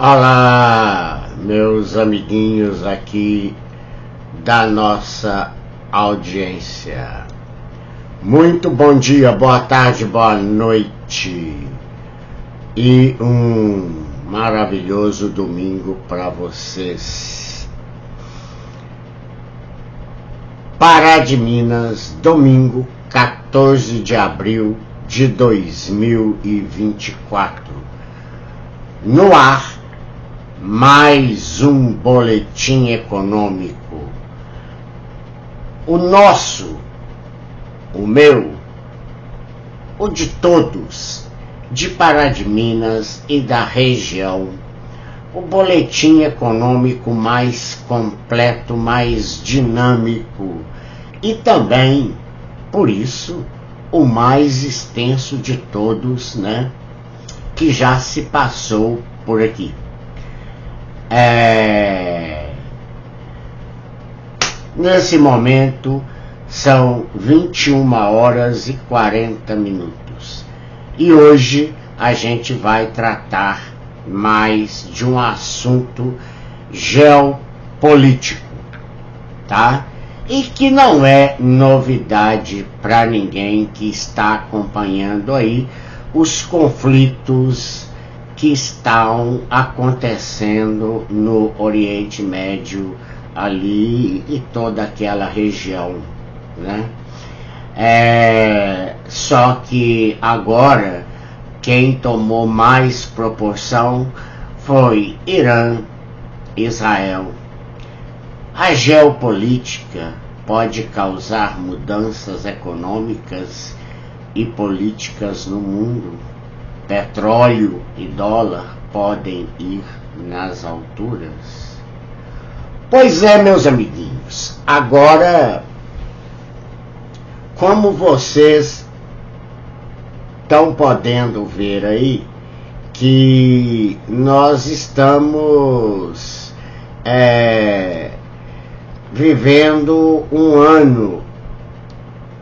Olá, meus amiguinhos aqui da nossa audiência. Muito bom dia, boa tarde, boa noite e um maravilhoso domingo para vocês. Pará de Minas, domingo 14 de abril de 2024. No ar, mais um boletim econômico. O nosso, o meu, o de todos, de Pará de Minas e da região. O boletim econômico mais completo, mais dinâmico e também, por isso, o mais extenso de todos, né? Que já se passou por aqui. Nesse momento são 21 horas e 40 minutos e hoje a gente vai tratar mais de um assunto geopolítico, tá? E que não é novidade para ninguém que está acompanhando aí os conflitos que estão acontecendo no Oriente Médio ali e toda aquela região, né? Só que agora quem tomou mais proporção foi Irã, Israel. A geopolítica pode causar mudanças econômicas e políticas no mundo. Petróleo e dólar podem ir nas alturas. Pois é, meus amiguinhos, agora, como vocês estão podendo ver aí, que nós estamos vivendo um ano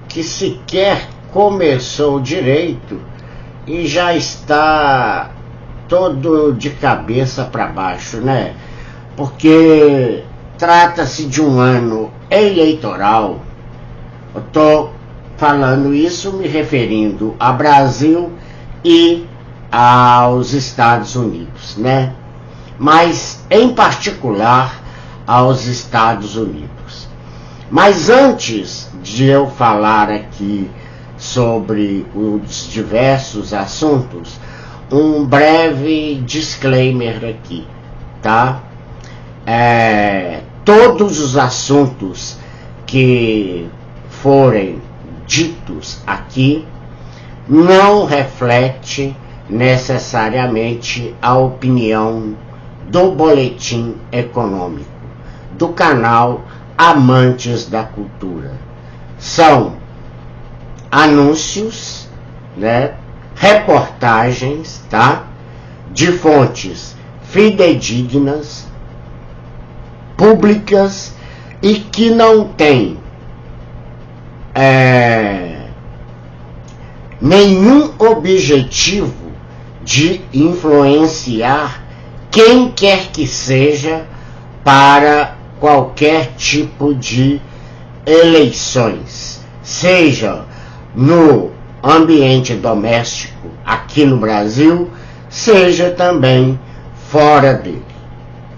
que sequer começou direito e já está todo de cabeça para baixo, né? Porque trata-se de um ano eleitoral. Eu estou falando isso me referindo ao Brasil e aos Estados Unidos, né? Mas em particular aos Estados Unidos. Mas antes de eu falar aqui sobre os diversos assuntos, um breve disclaimer aqui, tá? Todos os assuntos que forem ditos aqui não reflete necessariamente a opinião do boletim econômico do canal Amantes da Cultura. São anúncios, né, reportagens, tá, de fontes fidedignas, públicas e que não tem nenhum objetivo de influenciar quem quer que seja para qualquer tipo de eleições, seja no ambiente doméstico aqui no Brasil, seja também fora dele,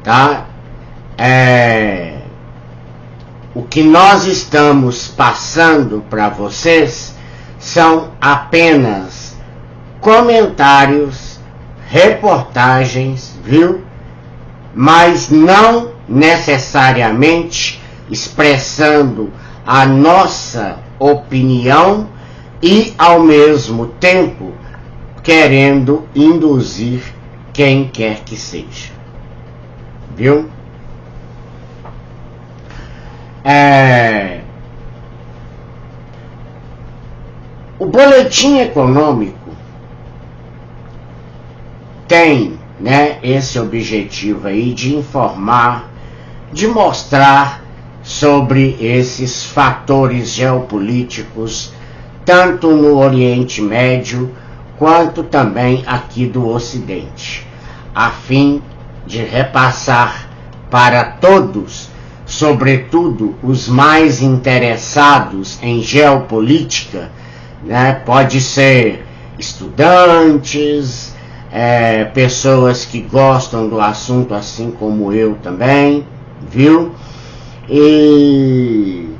tá? O que nós estamos passando para vocês são apenas comentários, reportagens, viu? Mas não necessariamente expressando a nossa opinião e, ao mesmo tempo, querendo induzir quem quer que seja. Viu? O boletim econômico tem, né, esse objetivo aí de informar, de mostrar sobre esses fatores geopolíticos, tanto no Oriente Médio quanto também aqui do Ocidente, a fim de repassar para todos, sobretudo os mais interessados em geopolítica, né? Pode ser estudantes, pessoas que gostam do assunto assim como eu também, viu? E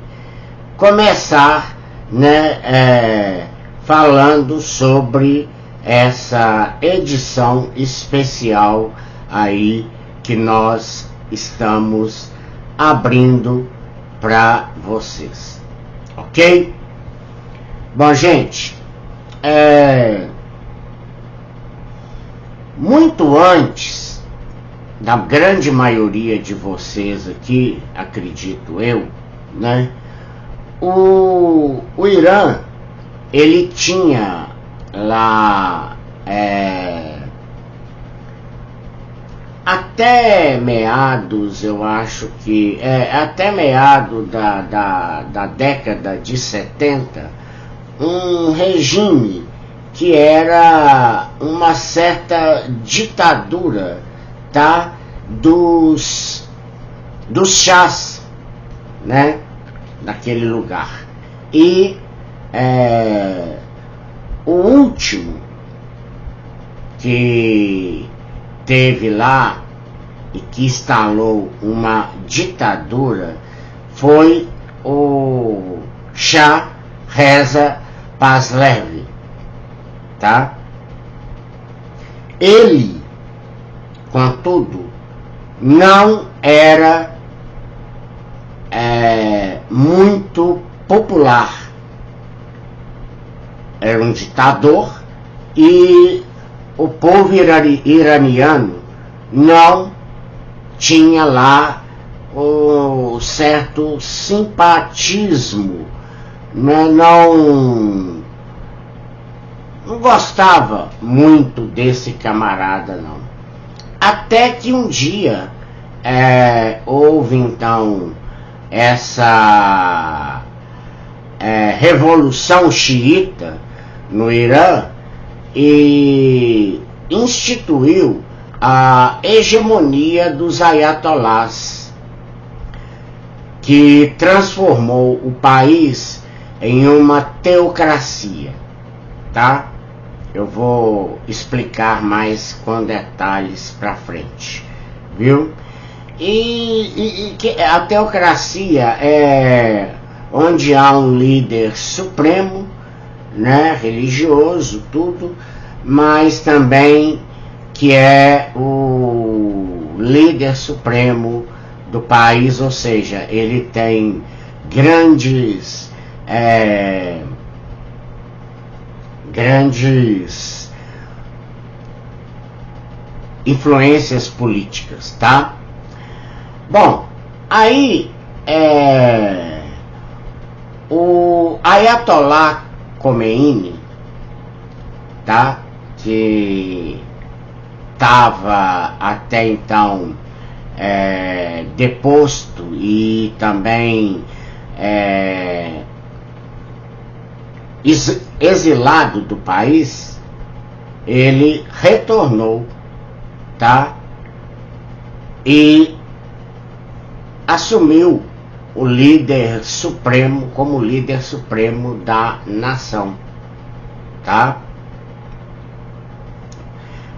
começar, né, falando sobre essa edição especial aí que nós estamos abrindo para vocês, ok? Bom, gente, muito antes da grande maioria de vocês aqui, acredito eu, né, o Irã, ele tinha lá até meados, eu acho que até meados da década de 70, um regime que era uma certa ditadura, tá, dos chás, né, naquele lugar. E o último que teve lá e que instalou uma ditadura foi o Shah Reza Pahlavi, tá? Ele, contudo, não era muito popular. Era um ditador e o povo iraniano não tinha lá o certo simpatismo, né? Não gostava muito desse camarada, não. Até que um dia houve então essa revolução xiita no Irã e instituiu a hegemonia dos ayatolás, que transformou o país em uma teocracia, tá? Eu vou explicar mais com detalhes para frente, viu? E a teocracia é onde há um líder supremo, né, religioso, tudo, mas também que é o líder supremo do país, ou seja, ele tem grandes influências políticas, tá? Bom, aí o Ayatollah Khomeini, tá, que estava até então deposto e também exilado do país, ele retornou, tá, e assumiu o líder supremo como líder supremo da nação, tá?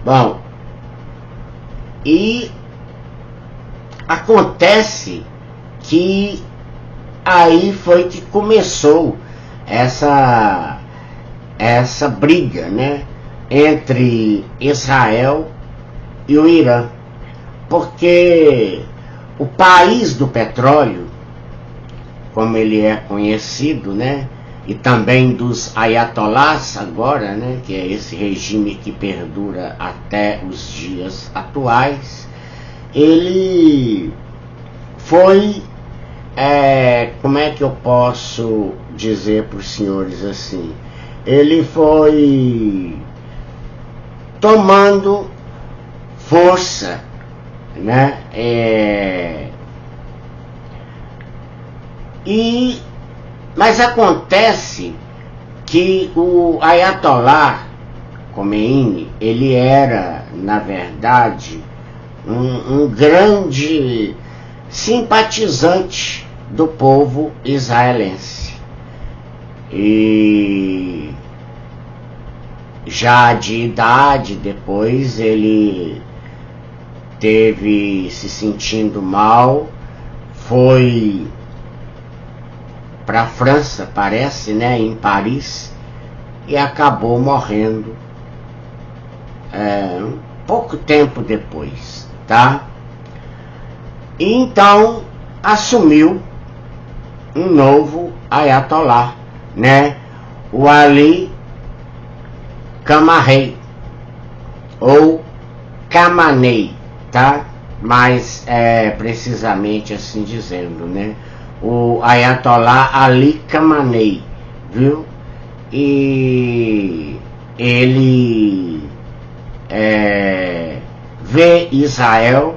Bom, e acontece que aí foi que começou essa briga, né, entre Israel e o Irã, porque o país do petróleo, como ele é conhecido, né, e também dos ayatolás agora, né, que é esse regime que perdura até os dias atuais, ele foi, como é que eu posso dizer para os senhores assim, ele foi tomando força, né, mas acontece que o Ayatollah Khomeini, ele era, na verdade, um grande simpatizante do povo israelense. E já de idade, depois ele teve se sentindo mal, foi para a França, parece, né, em Paris, e acabou morrendo pouco tempo depois, tá? E então assumiu um novo Ayatollah, né, o Ali Khamenei, ou Khamenei, tá? Mas precisamente assim dizendo, né? O Ayatollah Ali Khamenei, viu? E ele vê Israel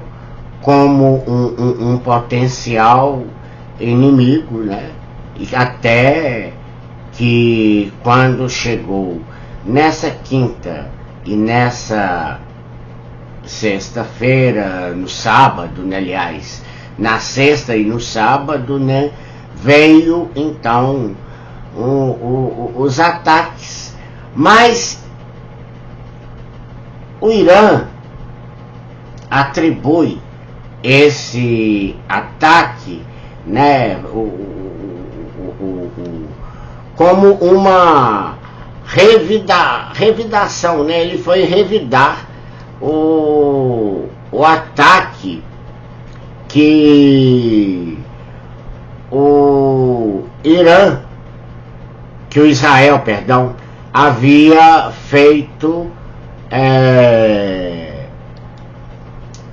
como um potencial inimigo, né? E até que quando chegou nessa quinta e nessa sexta-feira, no sábado, né, aliás, na sexta e no sábado, né, veio então os ataques. Mas o Irã atribui esse ataque, né, como uma revidação, né? Ele foi revidar o ataque que o Israel, perdão, havia feito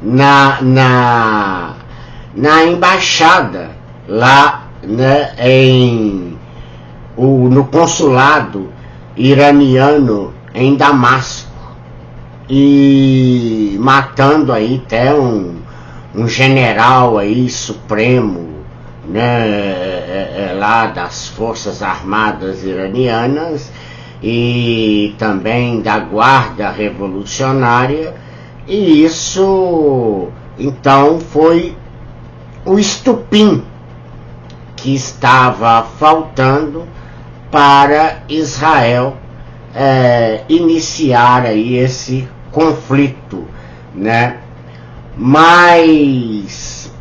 na embaixada lá, né, no consulado iraniano em Damasco, e matando aí até um general aí supremo, né, lá das Forças Armadas iranianas e também da Guarda Revolucionária. E isso então foi o estupim que estava faltando para Israel iniciar aí esse conflito, né? Mas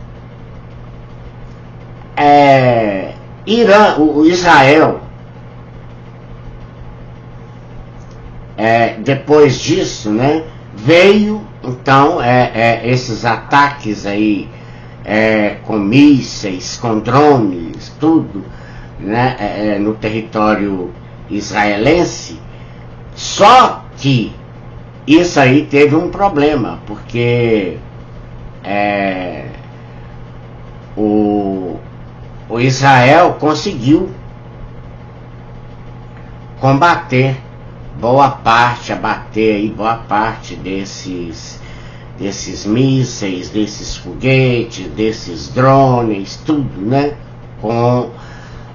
Israel, depois disso, né, veio então esses ataques aí com mísseis, com drones, tudo, né, no território israelense. Só que isso aí teve um problema, porque o Israel conseguiu combater abater boa parte desses mísseis, desses foguetes, desses drones, tudo, né, com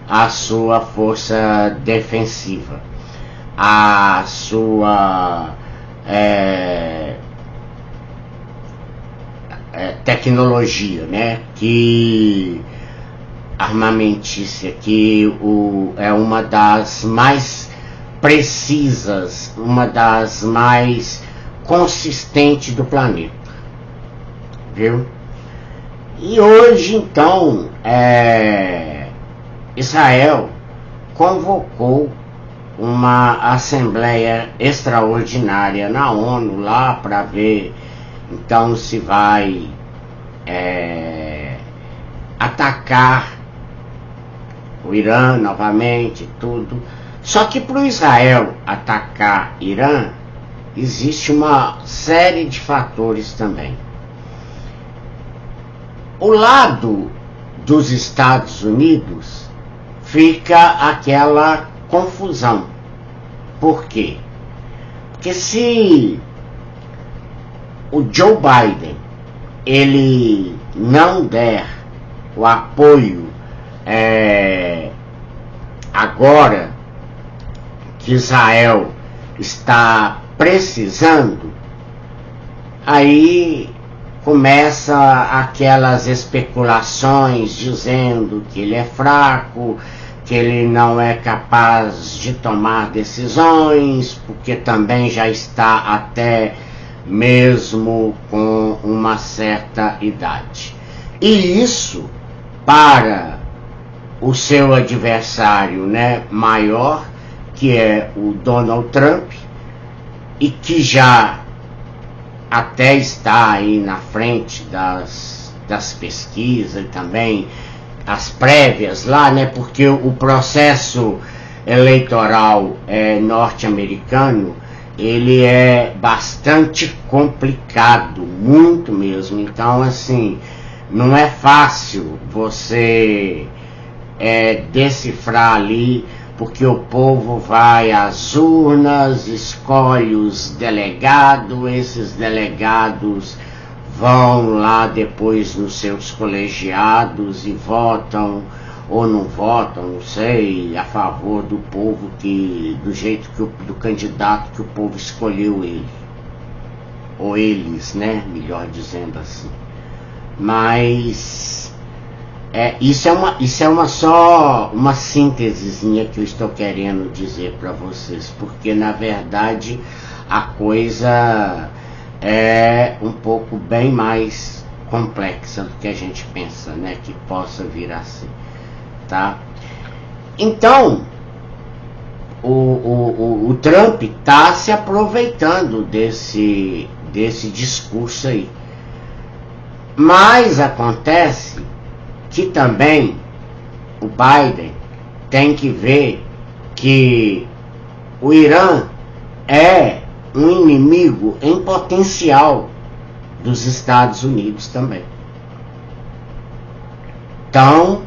a sua força defensiva, a sua tecnologia, né, que armamentícia, que é uma das mais precisas, uma das mais consistentes do planeta, viu? E hoje então Israel convocou uma assembleia extraordinária na ONU lá para ver então se vai atacar o Irã novamente, tudo. Só que para o Israel atacar Irã, existe uma série de fatores também. O lado dos Estados Unidos fica aquela confusão. Por quê? Porque se o Joe Biden ele não der o apoio agora que Israel está precisando, aí começa aquelas especulações dizendo que ele é fraco, que ele não é capaz de tomar decisões, porque também já está até mesmo com uma certa idade. E isso, para o seu adversário, né, maior, que é o Donald Trump, e que já até está aí na frente das pesquisas e também as prévias lá, né, porque o processo eleitoral norte-americano, ele é bastante complicado, muito mesmo. Então, assim, não é fácil você decifrar ali, porque o povo vai às urnas, escolhe os delegados, esses delegados vão lá depois nos seus colegiados e votam ou não votam, não sei, a favor do povo, do jeito do candidato que o povo escolheu ele, ou eles, né, melhor dizendo assim. Mas isso é só uma síntesezinha que eu estou querendo dizer para vocês, porque na verdade a coisa é um pouco bem mais complexa do que a gente pensa, né, que possa vir a ser, tá? Então o Trump está se aproveitando desse discurso aí, mas acontece que também o Biden tem que ver que o Irã é um inimigo em potencial dos Estados Unidos também. Então,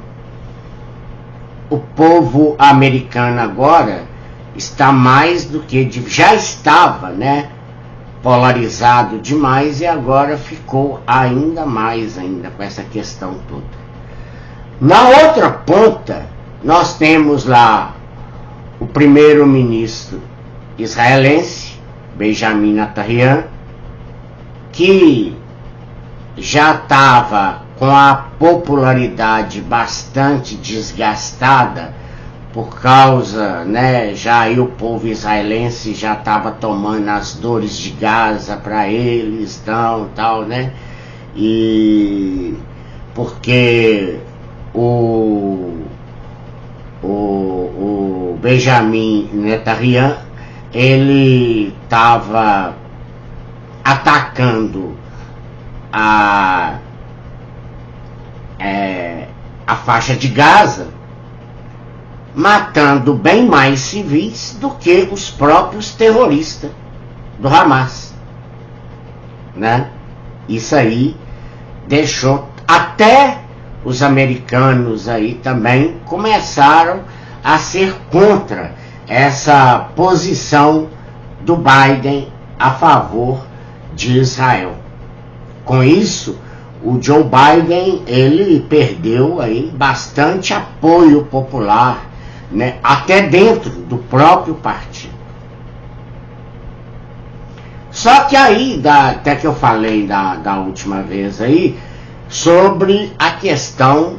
o povo americano agora está mais do que já estava, né, polarizado demais, e agora ficou ainda mais com essa questão toda. Na outra ponta, nós temos lá o primeiro-ministro israelense, Benjamin Netanyahu, que já estava com a popularidade bastante desgastada por causa, né, já aí o povo israelense já estava tomando as dores de Gaza para eles, tal, né, e porque o Benjamin Netanyahu, ele estava atacando a faixa de Gaza, matando bem mais civis do que os próprios terroristas do Hamas, né? Isso aí deixou até os americanos aí também começaram a ser contra essa posição do Biden a favor de Israel. Com isso, o Joe Biden, ele perdeu aí bastante apoio popular, né, até dentro do próprio partido. Só que aí, até que eu falei da última vez aí, sobre a questão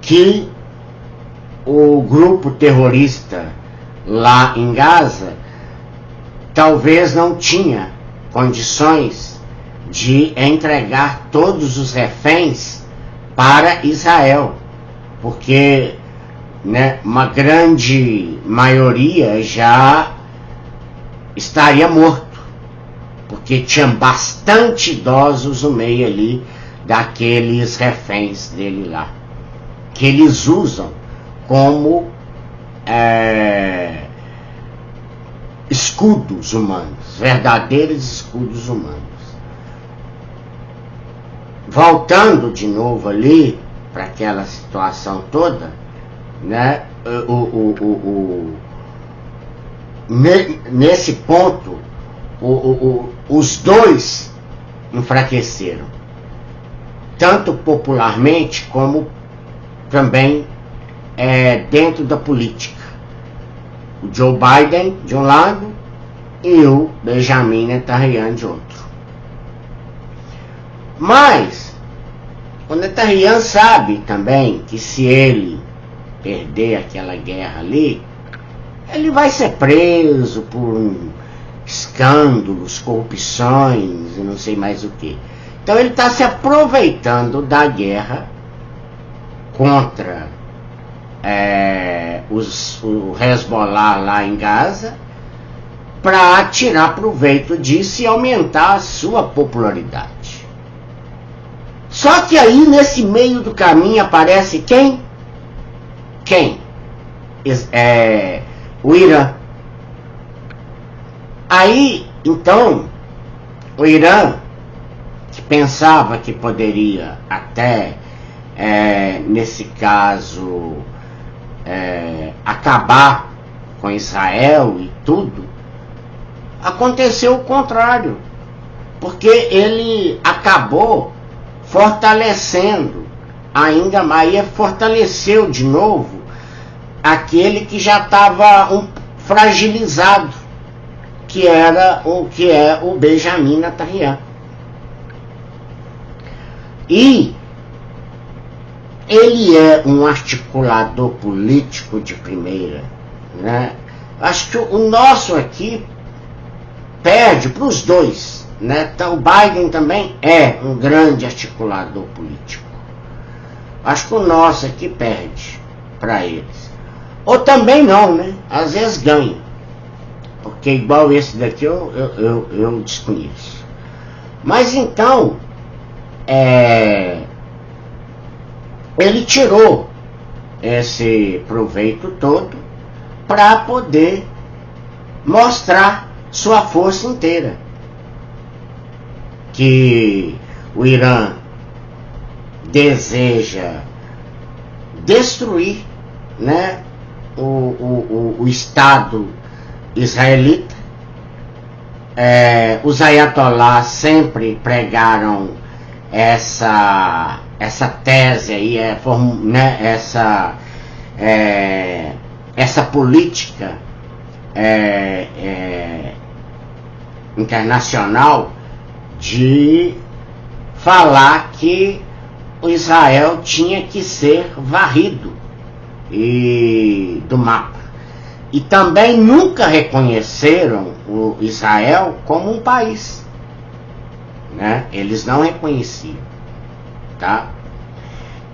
que o grupo terrorista lá em Gaza talvez não tinha condições de entregar todos os reféns para Israel, porque, né, uma grande maioria já estaria morto, porque tinha bastante idosos no meio ali daqueles reféns dele lá, que eles usam como escudos humanos, verdadeiros escudos humanos. Voltando de novo ali para aquela situação toda, né, nesse ponto os dois enfraqueceram, tanto popularmente como também dentro da política. O Joe Biden de um lado e o Benjamin Netanyahu de outro. Mas o Netanyahu sabe também que se ele perder aquela guerra ali, ele vai ser preso por escândalos, corrupções e não sei mais o que. Então ele está se aproveitando da guerra contra o Hezbollah lá em Gaza para tirar proveito disso e aumentar a sua popularidade. Só que aí nesse meio do caminho aparece quem? O Irã. Aí, então, o Irã, que pensava que poderia até, nesse caso, acabar com Israel e tudo, aconteceu o contrário, porque ele acabou fortalecendo ainda mais, fortaleceu de novo aquele que já estava fragilizado, que é o Benjamin Netanyahu. E ele é um articulador político de primeira, né? Acho que o nosso aqui perde para os dois, né? Então, o Biden também é um grande articulador político. Acho que o nosso aqui perde para eles. Ou também não, né? Às vezes ganha. Porque igual esse daqui eu desconheço. Mas então, ele tirou esse proveito todo para poder mostrar sua força inteira. Que o Irã deseja destruir, né, o Estado israelita. Os ayatolás sempre pregaram essa tese aí, né, essa política internacional de falar que o Israel tinha que ser varrido do mapa. E também nunca reconheceram o Israel como um país, né? Eles não reconheciam, tá?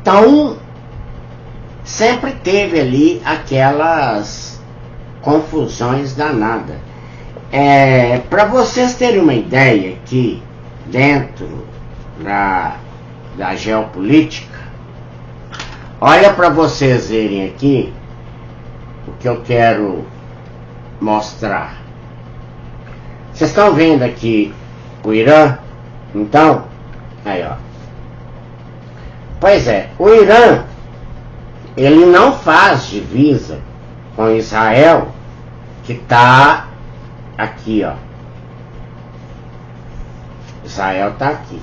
Então sempre teve ali aquelas confusões danadas. Para vocês terem uma ideia aqui dentro da geopolítica, olha para vocês verem aqui o que eu quero mostrar. Vocês estão vendo aqui o Irã? Então, aí ó. Pois é, o Irã, ele não faz divisa com Israel, que está aqui, ó. Israel está aqui,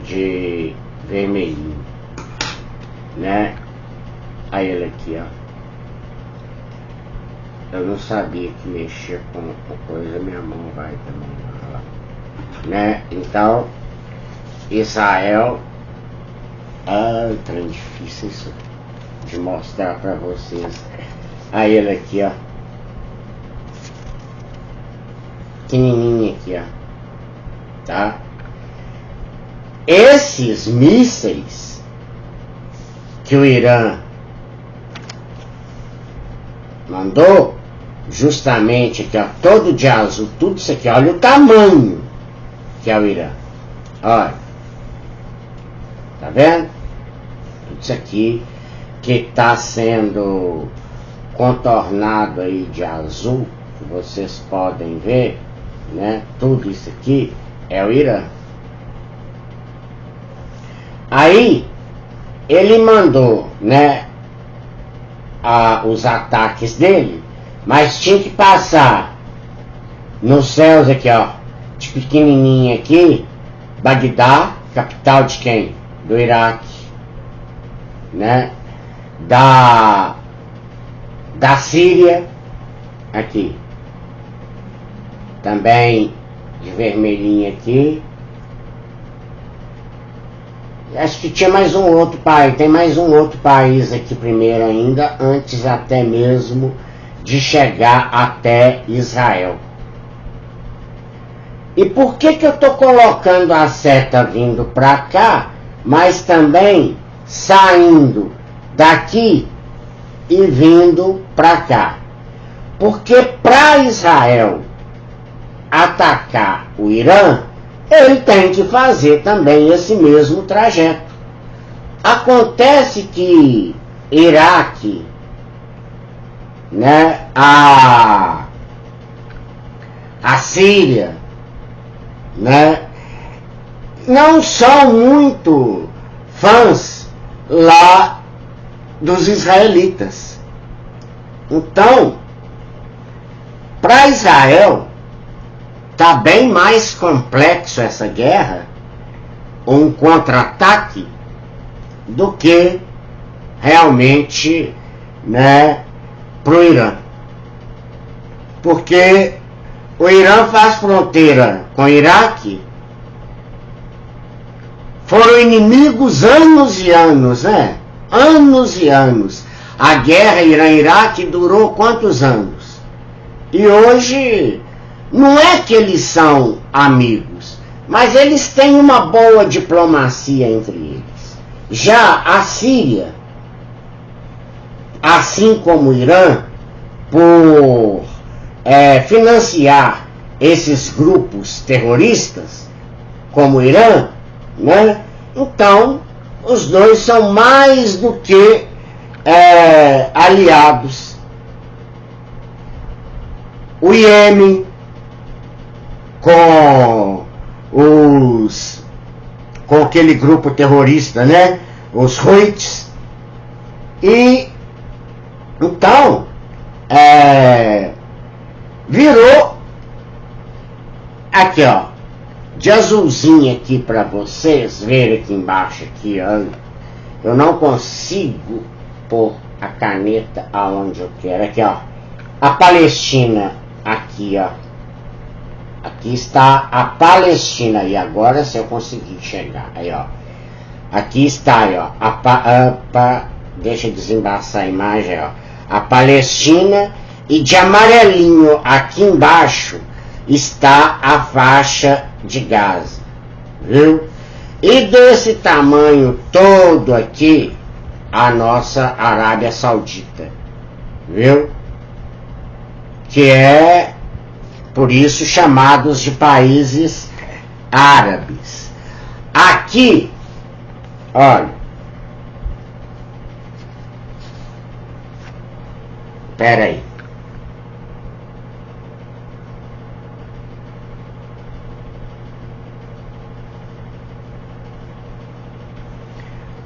de vermelhinho, né? Aí ele aqui, ó. Eu não sabia que mexer com coisa, minha mão vai também, ó, né? Então, Israel, trem difícil isso de mostrar para vocês. Aí ele aqui, ó, pequenininho aqui, ó, tá? Esses mísseis que o Irã mandou, justamente aqui, ó, todo de azul, tudo isso aqui, olha o tamanho que é o Irã, olha, tá vendo? Tudo isso aqui que está sendo contornado aí de azul, que vocês podem ver, né? Tudo isso aqui é o Irã. Aí ele mandou, né, os ataques dele, mas tinha que passar nos céus aqui, ó, de pequenininho aqui, Bagdá, capital de quem? Do Iraque, né? Da Síria, aqui, também de vermelhinho aqui, Acho que tinha mais um outro país, tem mais um outro país aqui primeiro ainda, antes até mesmo de chegar até Israel. E por que eu estou colocando a seta vindo para cá, mas também saindo daqui e vindo para cá? Porque para Israel atacar o Irã, ele tem que fazer também esse mesmo trajeto. Acontece que Iraque, né, a Síria, né, não são muito fãs lá dos israelitas. Então, para Israel, está bem mais complexo essa guerra, um contra-ataque, do que realmente, né, para o Irã. Porque o Irã faz fronteira com o Iraque, foram inimigos anos e anos, né? Anos e anos. A guerra Irã-Iraque durou quantos anos? E hoje não é que eles são amigos, mas eles têm uma boa diplomacia entre eles. Já a Síria, assim como o Irã, por financiar esses grupos terroristas, como o Irã, né? Então, os dois são mais do que aliados. O Iêmen, com aquele grupo terrorista, né? Os Houthis. E então virou aqui, ó, de azulzinho aqui para vocês verem aqui embaixo aqui, ó. Eu não consigo pôr a caneta aonde eu quero. Aqui, ó, a Palestina aqui, ó. Aqui está a Palestina. E agora, se eu conseguir chegar, aí, ó, aqui está, aí, ó, deixa eu desembaçar a imagem, ó, a Palestina, e de amarelinho aqui embaixo está a faixa de Gaza, viu? E desse tamanho todo aqui, a nossa Arábia Saudita, viu? Que é, por isso, chamados de países árabes. Aqui, olha, espera aí.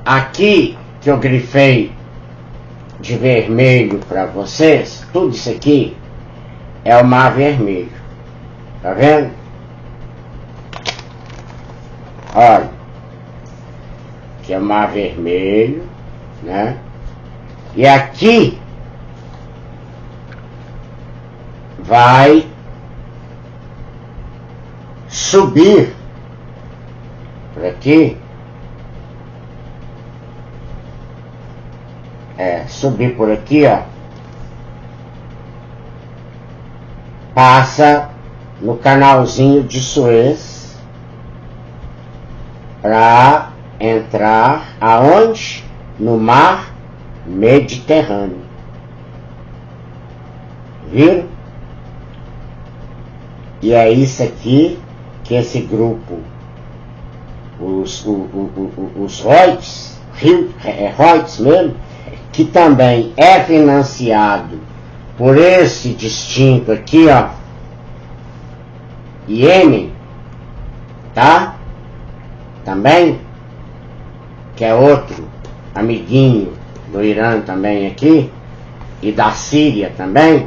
Aqui que eu grifei de vermelho para vocês, tudo isso aqui é o Mar Vermelho. Tá vendo? Olha, que é o Mar Vermelho, né? E aqui vai subir por aqui. Subir por aqui, ó, passa no canalzinho de Suez para entrar aonde? No Mar Mediterrâneo. Viram? E é isso aqui que esse grupo, os Houthis mesmo, que também é financiado por esse distinto aqui, ó, Iêmen, tá? Também, que é outro amiguinho do Irã também aqui, e da Síria também.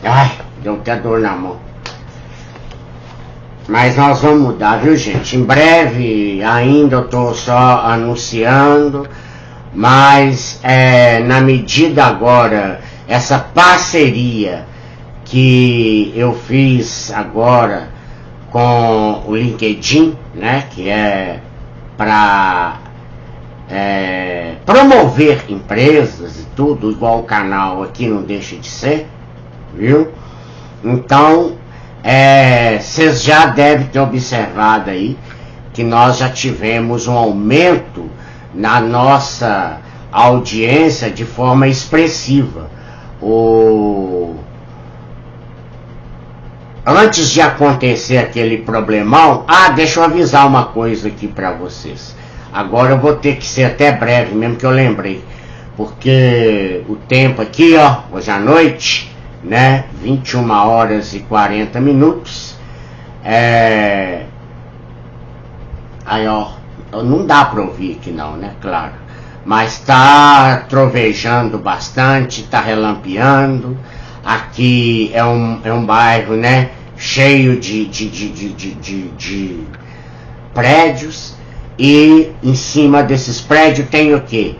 Ai, deu até dor na mão. Mas nós vamos mudar, viu, gente? Em breve, ainda eu estou só anunciando, mas na medida agora, essa parceria que eu fiz agora com o LinkedIn, né, que é para promover empresas e tudo, igual o canal aqui não deixa de ser, viu? Então, vocês já devem ter observado aí que nós já tivemos um aumento na nossa audiência de forma expressiva. Antes de acontecer aquele problemão, deixa eu avisar uma coisa aqui para vocês. Agora eu vou ter que ser até breve, mesmo que eu lembrei, porque o tempo aqui, ó, hoje à noite, né, 21 horas e 40 minutos, aí ó, não dá para ouvir aqui não, né, claro, mas tá trovejando bastante, tá relampeando. Aqui é um bairro, né, cheio de prédios, e em cima desses prédios tem o quê?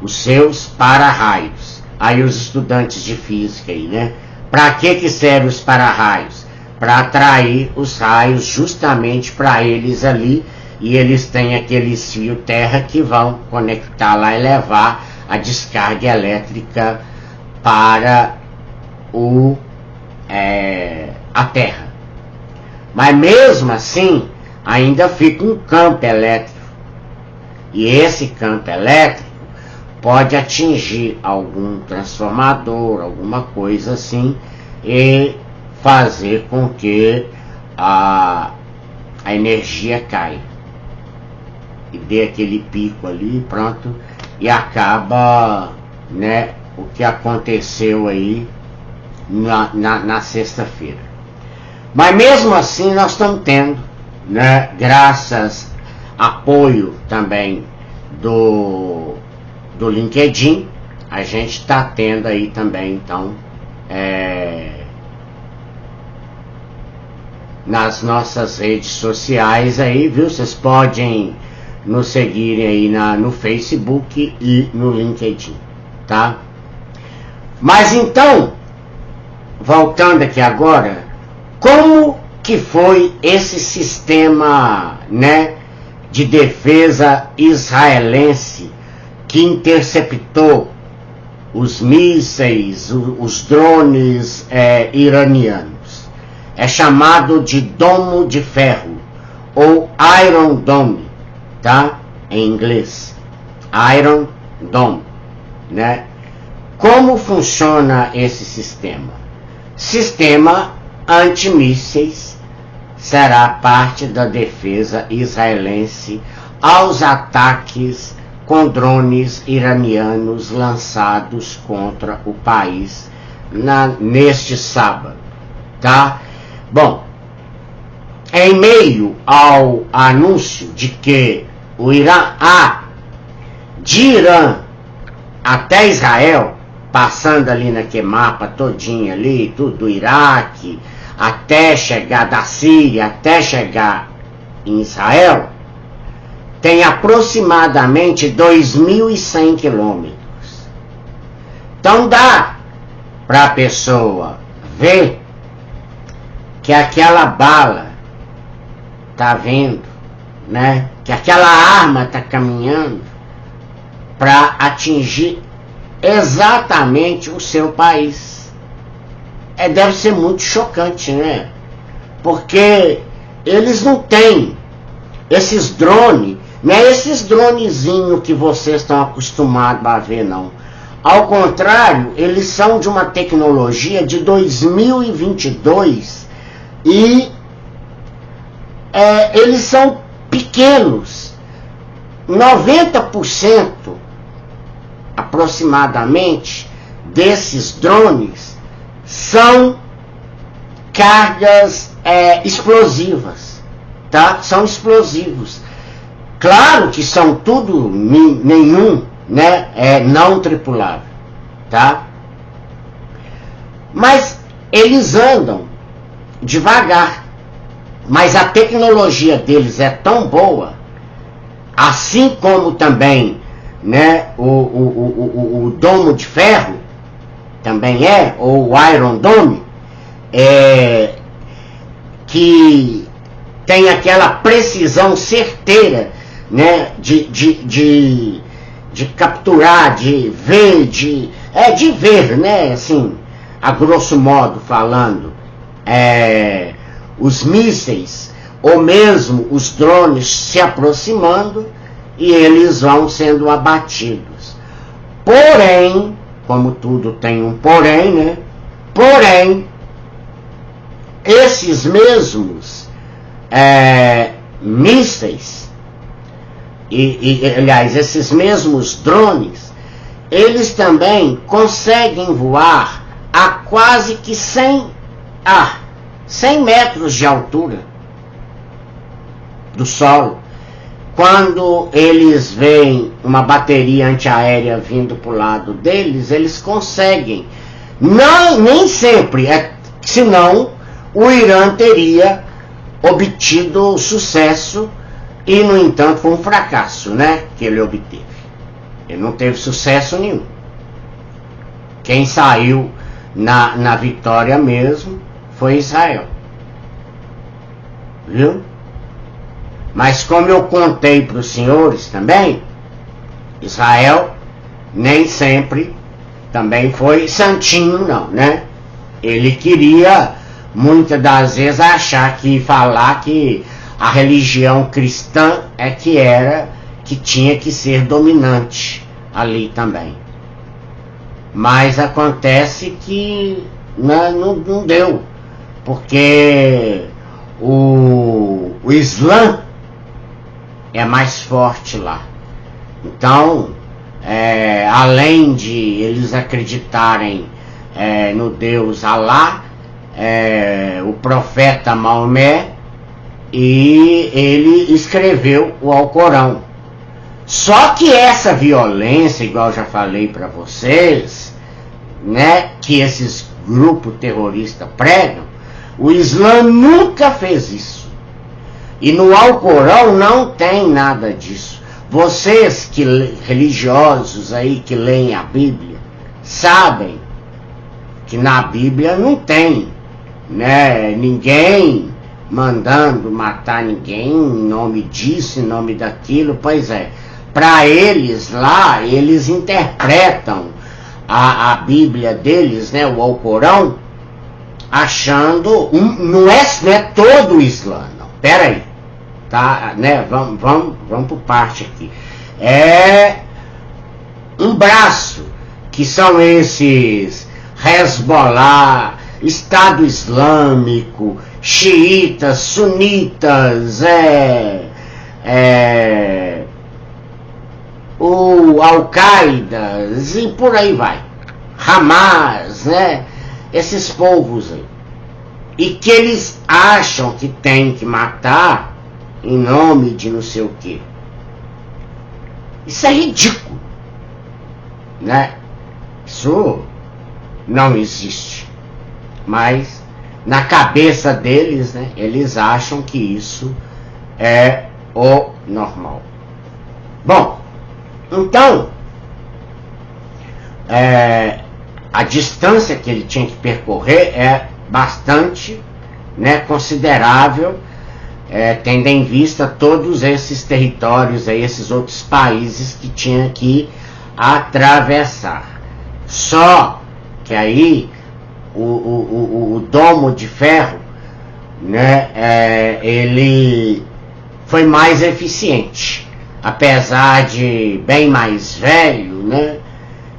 Os seus para-raios. Aí os estudantes de física aí, né? Para que servem os para-raios? Para atrair os raios justamente para eles ali, e eles têm aqueles fios terra que vão conectar lá e levar a descarga elétrica para a terra. Mas mesmo assim ainda fica um campo elétrico, e esse campo elétrico pode atingir algum transformador, alguma coisa assim, e fazer com que a energia caia e dê aquele pico ali, pronto, e acaba, né, o que aconteceu aí na sexta-feira. Mas mesmo assim nós estamos tendo, né, graças a apoio também do LinkedIn, a gente está tendo aí também, então, nas nossas redes sociais aí, viu? Vocês podem nos seguirem aí no Facebook e no LinkedIn, tá? Mas então, voltando aqui agora, como que foi esse sistema, né, de defesa israelense que interceptou os mísseis, os drones iranianos? É chamado de Domo de Ferro, ou Iron Dome, tá? Em inglês, Iron Dome, né? Como funciona esse sistema? Sistema antimísseis será parte da defesa israelense aos ataques com drones iranianos lançados contra o país neste sábado, tá? Bom, em meio ao anúncio de que o Irã, de Irã até Israel, passando ali naquele mapa todinho ali, tudo do Iraque, até chegar da Síria, até chegar em Israel, tem aproximadamente 2.100 quilômetros. Então dá para a pessoa ver que aquela bala tá vindo, né? Que aquela arma tá caminhando para atingir exatamente o seu país. Deve ser muito chocante, né? Porque eles não têm esses drones, não é esses dronezinhos que vocês estão acostumados a ver, não. Ao contrário, eles são de uma tecnologia de 2022 e eles são pequenos. 90% aproximadamente desses drones são cargas explosivas, tá? São explosivos. Claro que são tudo nenhum, né, não tripulado, tá? Mas eles andam devagar, mas a tecnologia deles é tão boa, assim como também, né, o Domo de Ferro também ou o Iron Dome, que tem aquela precisão certeira, né, de capturar, de ver, de ver, né, assim, a grosso modo falando, os mísseis ou mesmo os drones se aproximando e eles vão sendo abatidos. Porém, como tudo tem um porém, né? Porém, esses mesmos mísseis, aliás, esses mesmos drones, eles também conseguem voar a quase que 100 metros de altura do solo. Quando eles veem uma bateria antiaérea vindo para o lado deles, eles conseguem. Não, nem sempre, senão o Irã teria obtido sucesso e, no entanto, foi um fracasso, né, que ele obteve. Ele não teve sucesso nenhum. Quem saiu na vitória mesmo foi Israel. Viu? Mas como eu contei para os senhores também, Israel nem sempre também foi santinho não, né? Ele queria muitas das vezes achar que falar que a religião cristã que tinha que ser dominante ali também. Mas acontece que não deu, porque o Islã é mais forte lá. Então, além de eles acreditarem no Deus Alá, o profeta Maomé, e ele escreveu o Alcorão. Só que essa violência, igual eu já falei para vocês, né, que esses grupos terroristas pregam, o Islã nunca fez isso. E no Alcorão não tem nada disso. Vocês religiosos aí que leem a Bíblia, sabem que na Bíblia não tem, né, ninguém mandando matar ninguém em nome disso, em nome daquilo. Pois é, para eles lá, eles interpretam a Bíblia deles, né, o Alcorão, achando, não é todo o Islã, não, pera aí, tá, né, vamos por parte aqui, é um braço, que são esses Hezbollah, Estado Islâmico, xiitas, sunitas, o Al-Qaeda e por aí vai, Hamas, né, esses povos aí, e que eles acham que tem que matar em nome de não sei o que. Isso é ridículo, né? Isso não existe, mas na cabeça deles, né, eles acham que isso é o normal. Bom, então, a distância que ele tinha que percorrer é bastante, né, considerável, tendo em vista todos esses territórios, aí, esses outros países que tinha que atravessar. Só que aí o domo de ferro, né, ele foi mais eficiente, apesar de bem mais velho, né,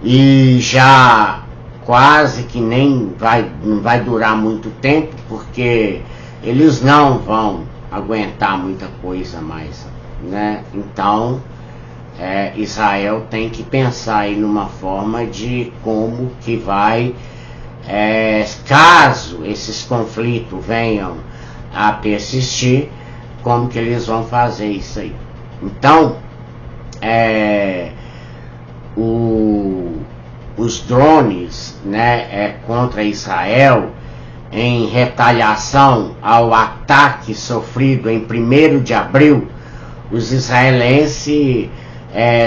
e já quase que não vai durar muito tempo, porque eles não vão aguentar muita coisa mais, né? Então Israel tem que pensar aí numa forma de como que vai, caso esses conflitos venham a persistir, como que eles vão fazer isso aí. Então, os drones, né, contra Israel, em retaliação ao ataque sofrido em 1º de abril, os israelenses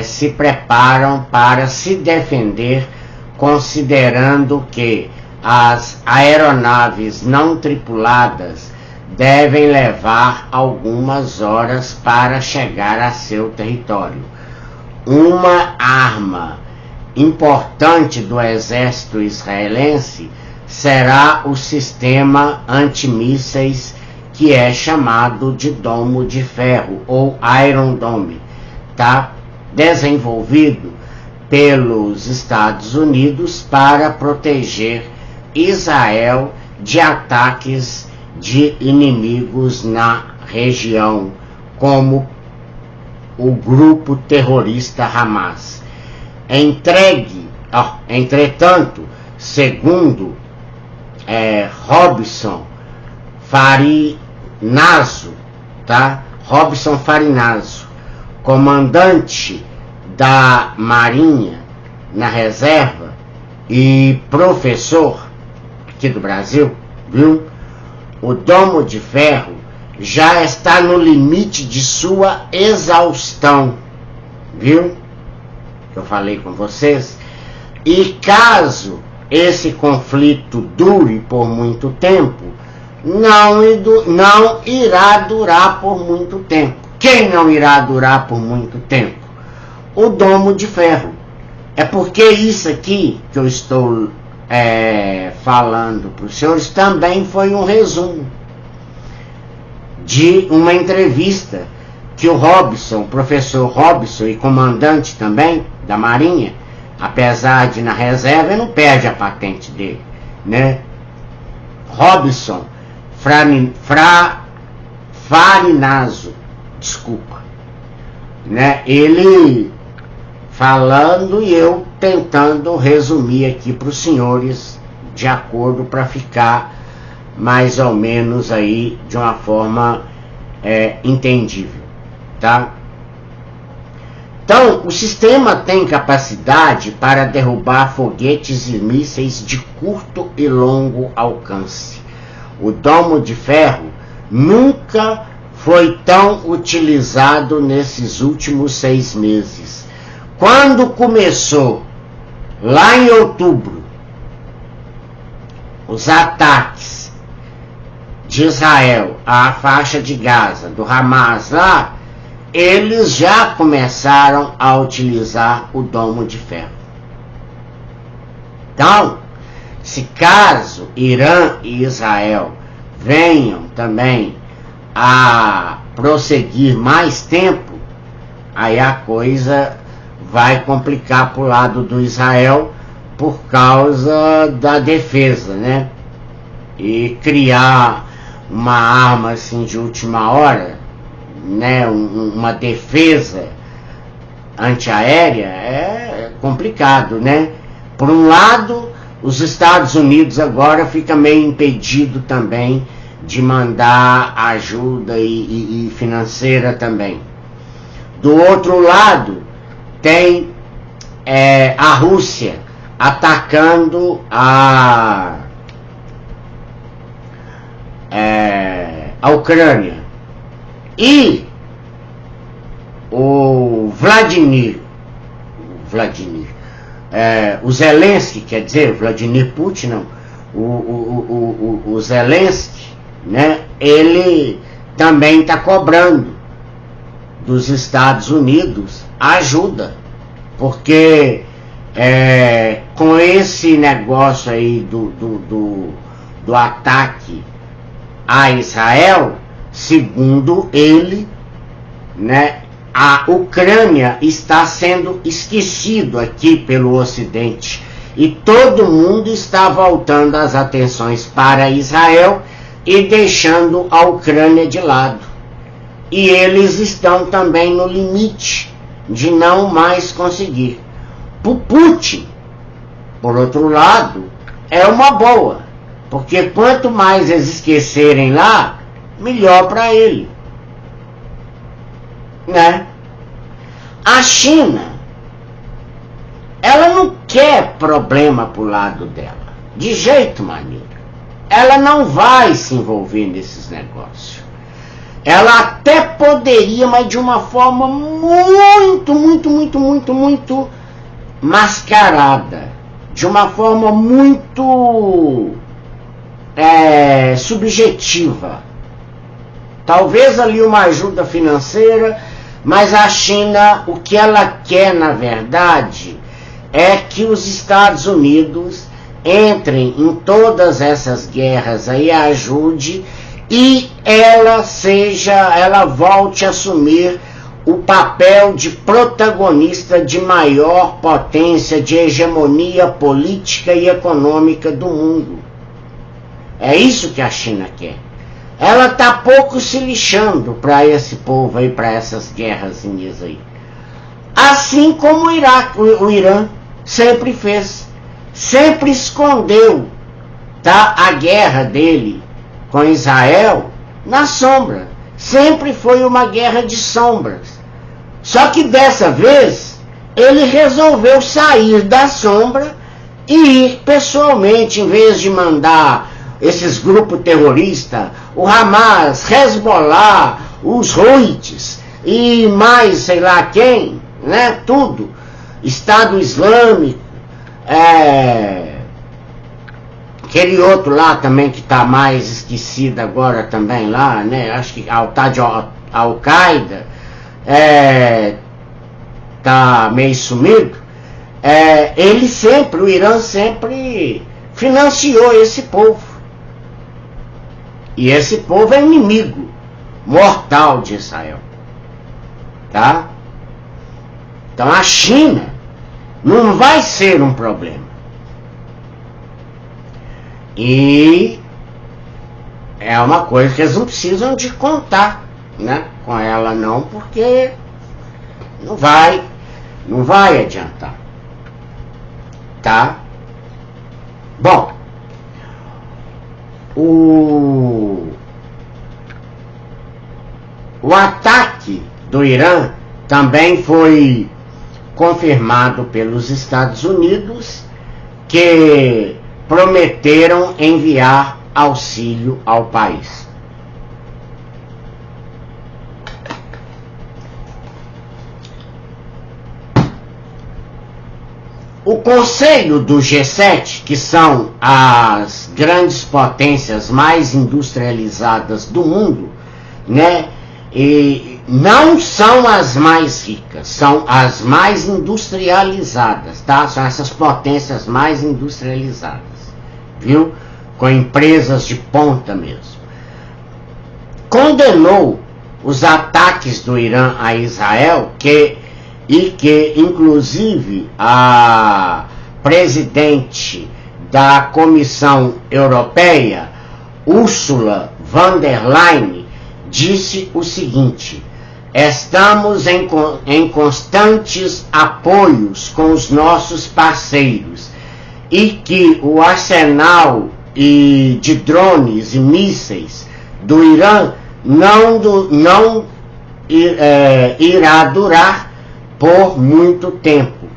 se preparam para se defender, considerando que as aeronaves não tripuladas devem levar algumas horas para chegar a seu território. Uma arma importante do exército israelense será o sistema antimísseis que é chamado de Domo de Ferro, ou Iron Dome, tá? Desenvolvido pelos Estados Unidos para proteger Israel de ataques de inimigos na região, como o grupo terrorista Hamas. Entretanto, segundo Robson Farinazzo, tá? Robson Farinazzo, comandante da Marinha na reserva e professor aqui do Brasil, viu? O Domo de Ferro já está no limite de sua exaustão, viu? Que eu falei com vocês. E caso esse conflito dure por muito tempo, não irá durar por muito tempo. Quem não irá durar por muito tempo? O Domo de Ferro. É porque isso aqui que eu estou falando para os senhores também foi um resumo de uma entrevista que o Robson, professor Robson e comandante também da Marinha, apesar de na reserva, ele não perde a patente dele, né? Robson Farinazzo, desculpa, né? Ele falando e eu tentando resumir aqui para os senhores de acordo para ficar mais ou menos aí de uma forma entendível, tá? Então, o sistema tem capacidade para derrubar foguetes e mísseis de curto e longo alcance. O Domo de Ferro nunca foi tão utilizado nesses últimos 6 meses. Quando começou, lá em outubro, os ataques de Israel à faixa de Gaza, do Hamas lá, eles já começaram a utilizar o Domo de Ferro. Então, se caso Irã e Israel venham também a prosseguir mais tempo, aí a coisa vai complicar para o lado do Israel por causa da defesa, né? E criar uma arma assim de última hora, né? Uma defesa antiaérea é complicado, né? Por um lado, os Estados Unidos agora fica meio impedido também de mandar ajuda e financeira também. Do outro lado, tem a Rússia atacando a Ucrânia. E o o Zelensky, quer dizer, Vladimir Putin, não, o Zelensky, né, ele também está cobrando dos Estados Unidos ajuda, porque com esse negócio aí do ataque a Israel, segundo ele, né, a Ucrânia está sendo esquecido aqui pelo Ocidente e todo mundo está voltando as atenções para Israel e deixando a Ucrânia de lado. E eles estão também no limite de não mais conseguir. Para o Putin, por outro lado, é uma boa, porque quanto mais eles esquecerem lá, melhor para ele, né? A China, ela não quer problema pro lado dela, de jeito maneiro. Ela não vai se envolver nesses negócios. Ela até poderia, mas de uma forma muito mascarada, de uma forma muito subjetiva, talvez ali uma ajuda financeira, mas a China, o que ela quer na verdade é que os Estados Unidos entrem em todas essas guerras aí, ajude, e ela volte a assumir o papel de protagonista de maior potência de hegemonia política e econômica do mundo. É isso que a China quer. Ela está pouco se lixando para esse povo aí, para essas guerrazinhas aí. Assim como o Irã sempre fez. Sempre escondeu, tá, a guerra dele com Israel na sombra. Sempre foi uma guerra de sombras. Só que dessa vez ele resolveu sair da sombra e ir pessoalmente, em vez de mandar esses grupos terroristas, o Hamas, Hezbollah, os Houthis e mais sei lá quem, né, tudo, Estado Islâmico, aquele outro lá também que está mais esquecido agora também lá, né, acho que tá de Al-Qaeda, tá meio sumido, o Irã sempre financiou esse povo. E esse povo é inimigo mortal de Israel, tá? Então a China não vai ser um problema. E é uma coisa que eles não precisam de contar, né, com ela não, porque não vai adiantar, tá? Bom, o ataque do Irã também foi confirmado pelos Estados Unidos, que prometeram enviar auxílio ao país. O Conselho do G7, que são as grandes potências mais industrializadas do mundo, né, e não são as mais ricas, são as mais industrializadas, tá? São essas potências mais industrializadas, viu? Com empresas de ponta mesmo. Condenou os ataques do Irã a Israel, que inclusive a presidente da Comissão Europeia, Ursula von der Leyen, disse o seguinte: estamos em constantes apoios com os nossos parceiros e que o arsenal de drones e mísseis do Irã não irá durar por muito tempo,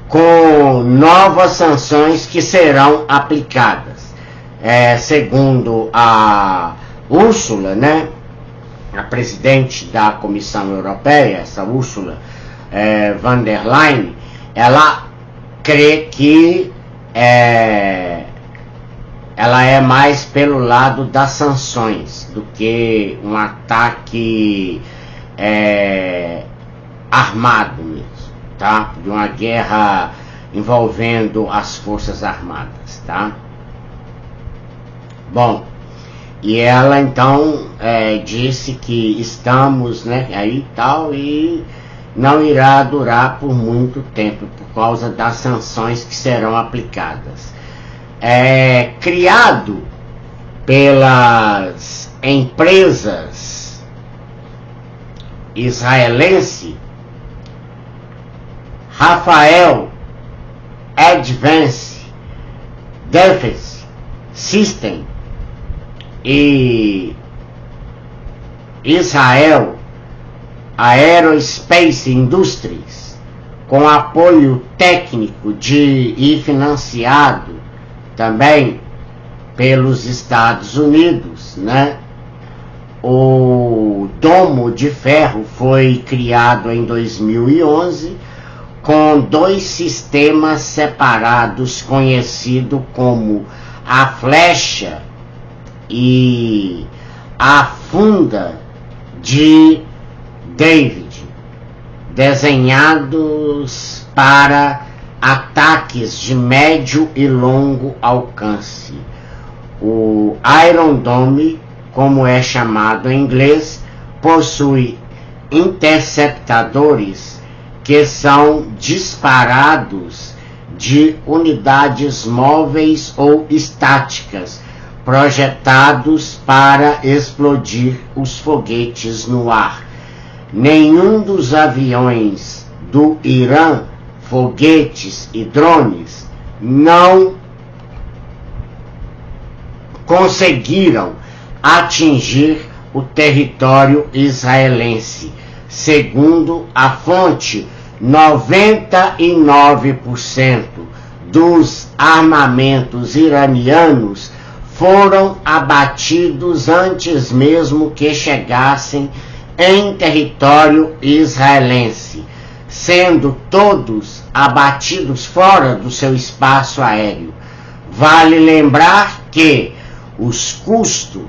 com novas sanções que serão aplicadas. Segundo a Ursula, né, a presidente da Comissão Europeia, essa Ursula von der Leyen, ela crê que ela é mais pelo lado das sanções do que um ataque armado mesmo, tá? De uma guerra envolvendo as forças armadas, tá? Bom, e ela então disse que estamos, né, aí tal, e não irá durar por muito tempo por causa das sanções que serão aplicadas. Criado pelas empresas israelenses Rafael Advanced Defense System e Israel Aerospace Industries, com apoio técnico e financiado também pelos Estados Unidos, né? O Domo de Ferro foi criado em 2011 com 2 sistemas separados, conhecido como a flecha e a funda de David, desenhados para ataques de médio e longo alcance. O Iron Dome, como é chamado em inglês, possui interceptadores que são disparados de unidades móveis ou estáticas, projetados para explodir os foguetes no ar. Nenhum dos aviões do Irã, foguetes e drones, não conseguiram atingir o território israelense. Segundo a fonte, 99% dos armamentos iranianos foram abatidos antes mesmo que chegassem em território israelense, sendo todos abatidos fora do seu espaço aéreo. Vale lembrar que os custos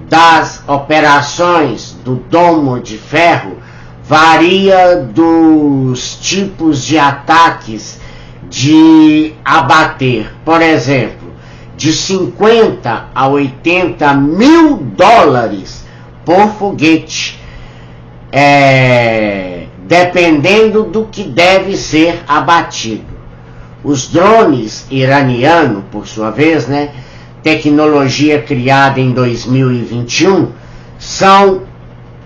das operações do Domo de Ferro varia dos tipos de ataques de abater. Por exemplo, de 50 a 80 mil dólares por foguete, dependendo do que deve ser abatido. Os drones iranianos, por sua vez, tecnologia criada em 2021, são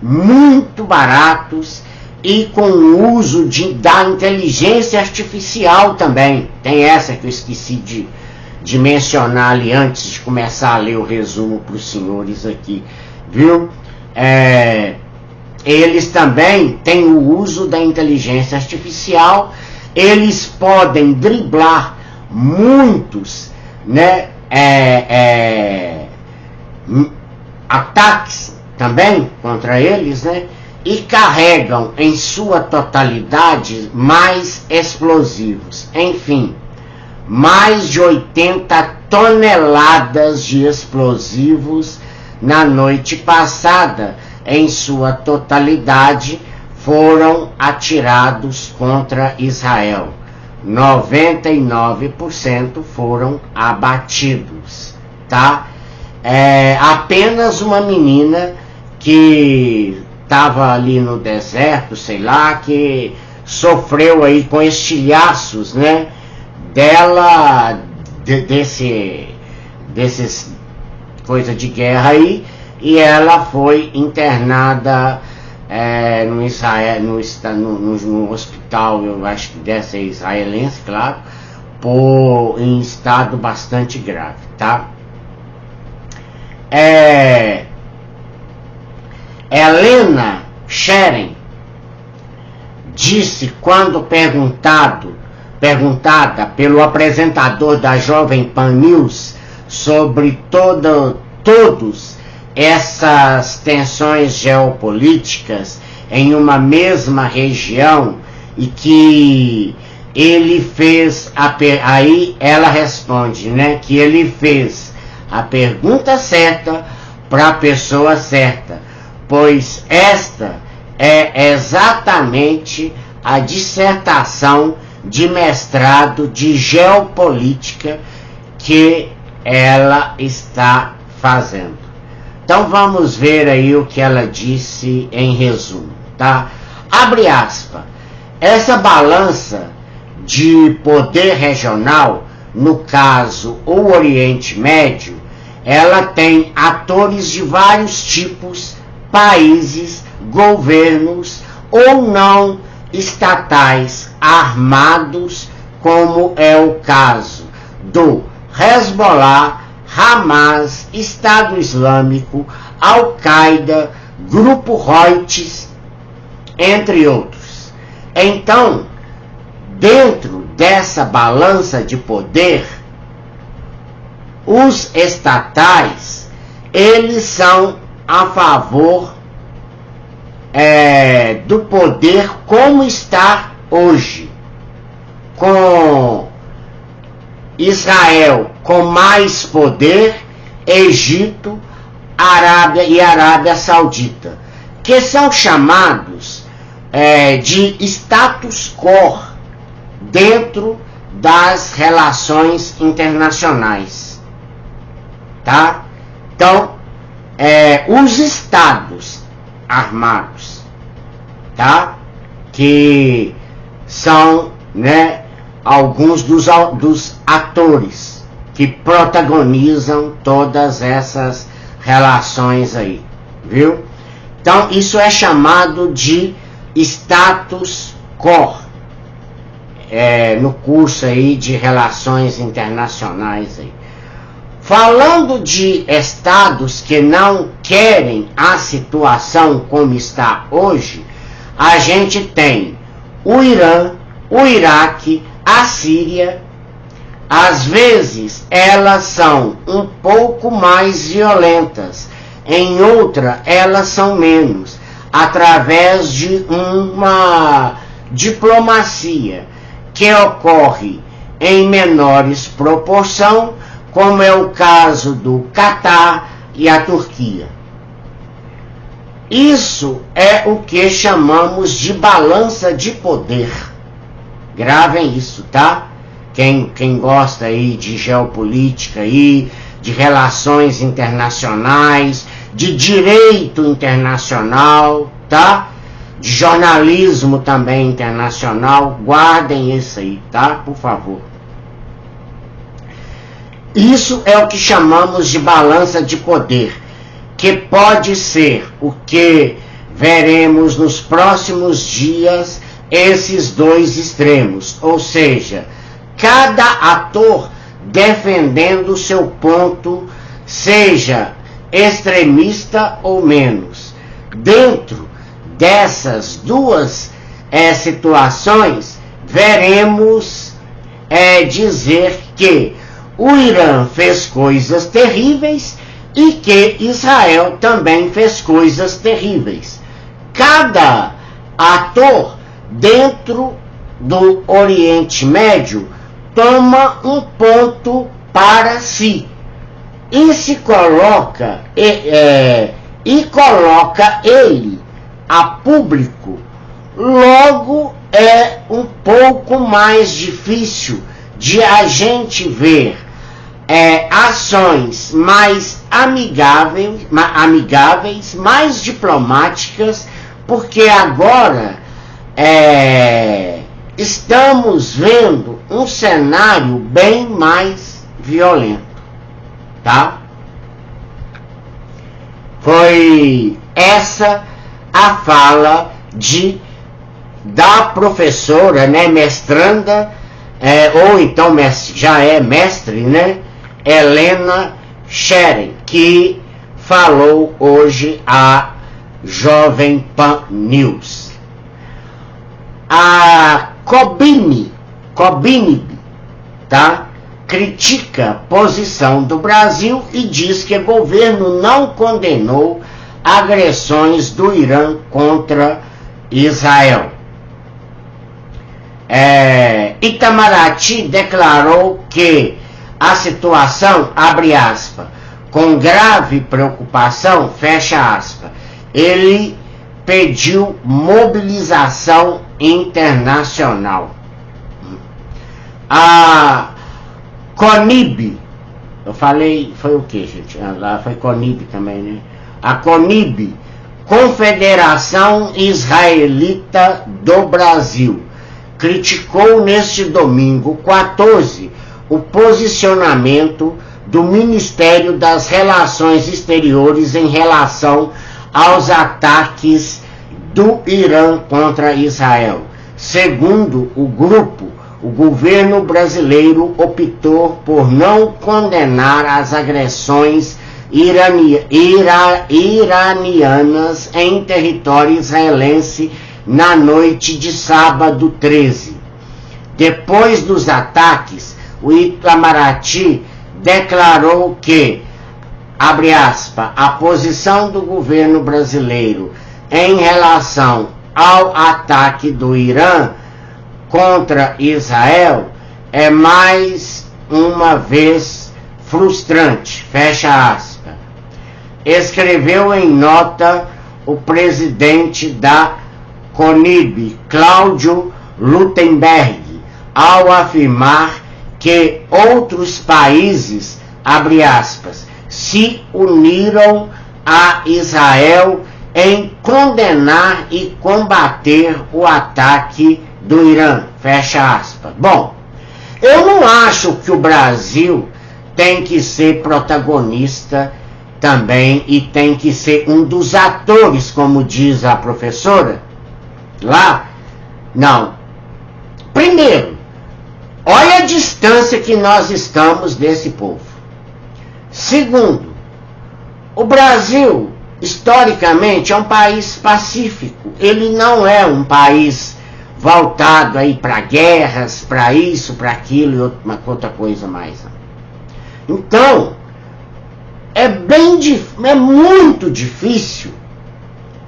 muito baratos e com o uso da inteligência artificial também. Tem essa que eu esqueci de mencionar ali antes de começar a ler o resumo para os senhores aqui, viu? Eles também têm o uso da inteligência artificial. Eles podem driblar muitos, ataques também contra eles, e carregam em sua totalidade mais explosivos. Enfim, mais de 80 toneladas de explosivos na noite passada, em sua totalidade, foram atirados contra Israel. 99% foram abatidos, tá? Apenas uma menina que estava ali no deserto, sei lá, que sofreu aí com estilhaços, desses coisa de guerra aí, e ela foi internada no Israel, no hospital, eu acho que deve ser israelense, claro, em estado bastante grave, tá? Helena Scheren disse, quando perguntada pelo apresentador da Jovem Pan News sobre todos essas tensões geopolíticas em uma mesma região, e que ele fez aí ela responde, que ele fez a pergunta certa para a pessoa certa, pois esta é exatamente a dissertação de mestrado de geopolítica que ela está fazendo. Então vamos ver aí o que ela disse em resumo, tá? Abre aspas. Essa balança de poder regional, no caso o Oriente Médio, ela tem atores de vários tipos, países, governos ou não estatais armados, como é o caso do Hezbollah, Hamas, Estado Islâmico, Al-Qaeda, Grupo Houthis, entre outros. Então, dentro dessa balança de poder, os estatais, eles são a favor do poder como está hoje, com Israel com mais poder, Egito, Arábia e Arábia Saudita. que são chamados de status quo dentro das relações internacionais, tá? Então, os estados armados, tá? Que são, né, alguns dos atores que protagonizam todas essas relações aí, viu? Então, isso é chamado de status quo, no curso aí de relações internacionais aí. Falando de estados que não querem a situação como está hoje, a gente tem o Irã, o Iraque, a Síria. Às vezes elas são um pouco mais violentas, em outra elas são menos, através de uma diplomacia que ocorre em menores proporção, como é o caso do Catar e a Turquia. Isso é o que chamamos de balança de poder. Gravem isso, tá? Quem gosta aí de geopolítica aí, de relações internacionais, de direito internacional, tá? De jornalismo também internacional, guardem isso aí, tá? Por favor. Isso é o que chamamos de balança de poder, que pode ser o que veremos nos próximos dias, esses dois extremos, ou seja, cada ator defendendo o seu ponto, seja extremista ou menos. Dentro dessas duas situações, veremos dizer que o Irã fez coisas terríveis e que Israel também fez coisas terríveis. Cada ator dentro do Oriente Médio toma um ponto para si e se coloca coloca ele a público. Logo é um pouco mais difícil de a gente ver ações mais amigáveis, mais diplomáticas, porque agora estamos vendo um cenário bem mais violento, tá? Foi essa a fala da professora, né, mestranda, ou então já é mestre, né, Helena Scheren, que falou hoje a Jovem Pan News. A Kobinib, tá, critica a posição do Brasil e diz que o governo não condenou agressões do Irã contra Israel. Itamaraty declarou que a situação, abre aspas, com grave preocupação, fecha aspas, ele pediu mobilização internacional. A CONIB, eu falei, foi o que, gente? Lá foi CONIB também, né? A CONIB, Confederação Israelita do Brasil, criticou neste domingo 14 o posicionamento do Ministério das Relações Exteriores em relação aos ataques do Irã contra Israel. Segundo o grupo, o governo brasileiro optou por não condenar as agressões iranianas em território israelense na noite de sábado 13. Depois dos ataques, o Itamaraty declarou que, abre aspas, a posição do governo brasileiro em relação ao ataque do Irã contra Israel é mais uma vez frustrante, fecha aspas. Escreveu em nota o presidente da CONIB, Cláudio Luttenberg, ao afirmar que outros países, abre aspas, se uniram a Israel em condenar e combater o ataque do Irã, fecha aspas. Bom, eu não acho que o Brasil tem que ser protagonista também e tem que ser um dos atores, como diz a professora lá. Não. Primeiro, olha a distância que nós estamos desse povo. Segundo, o Brasil, historicamente, é um país pacífico. Ele não é um país voltado aí para guerras, para isso, para aquilo e outra coisa mais. Então, é muito difícil,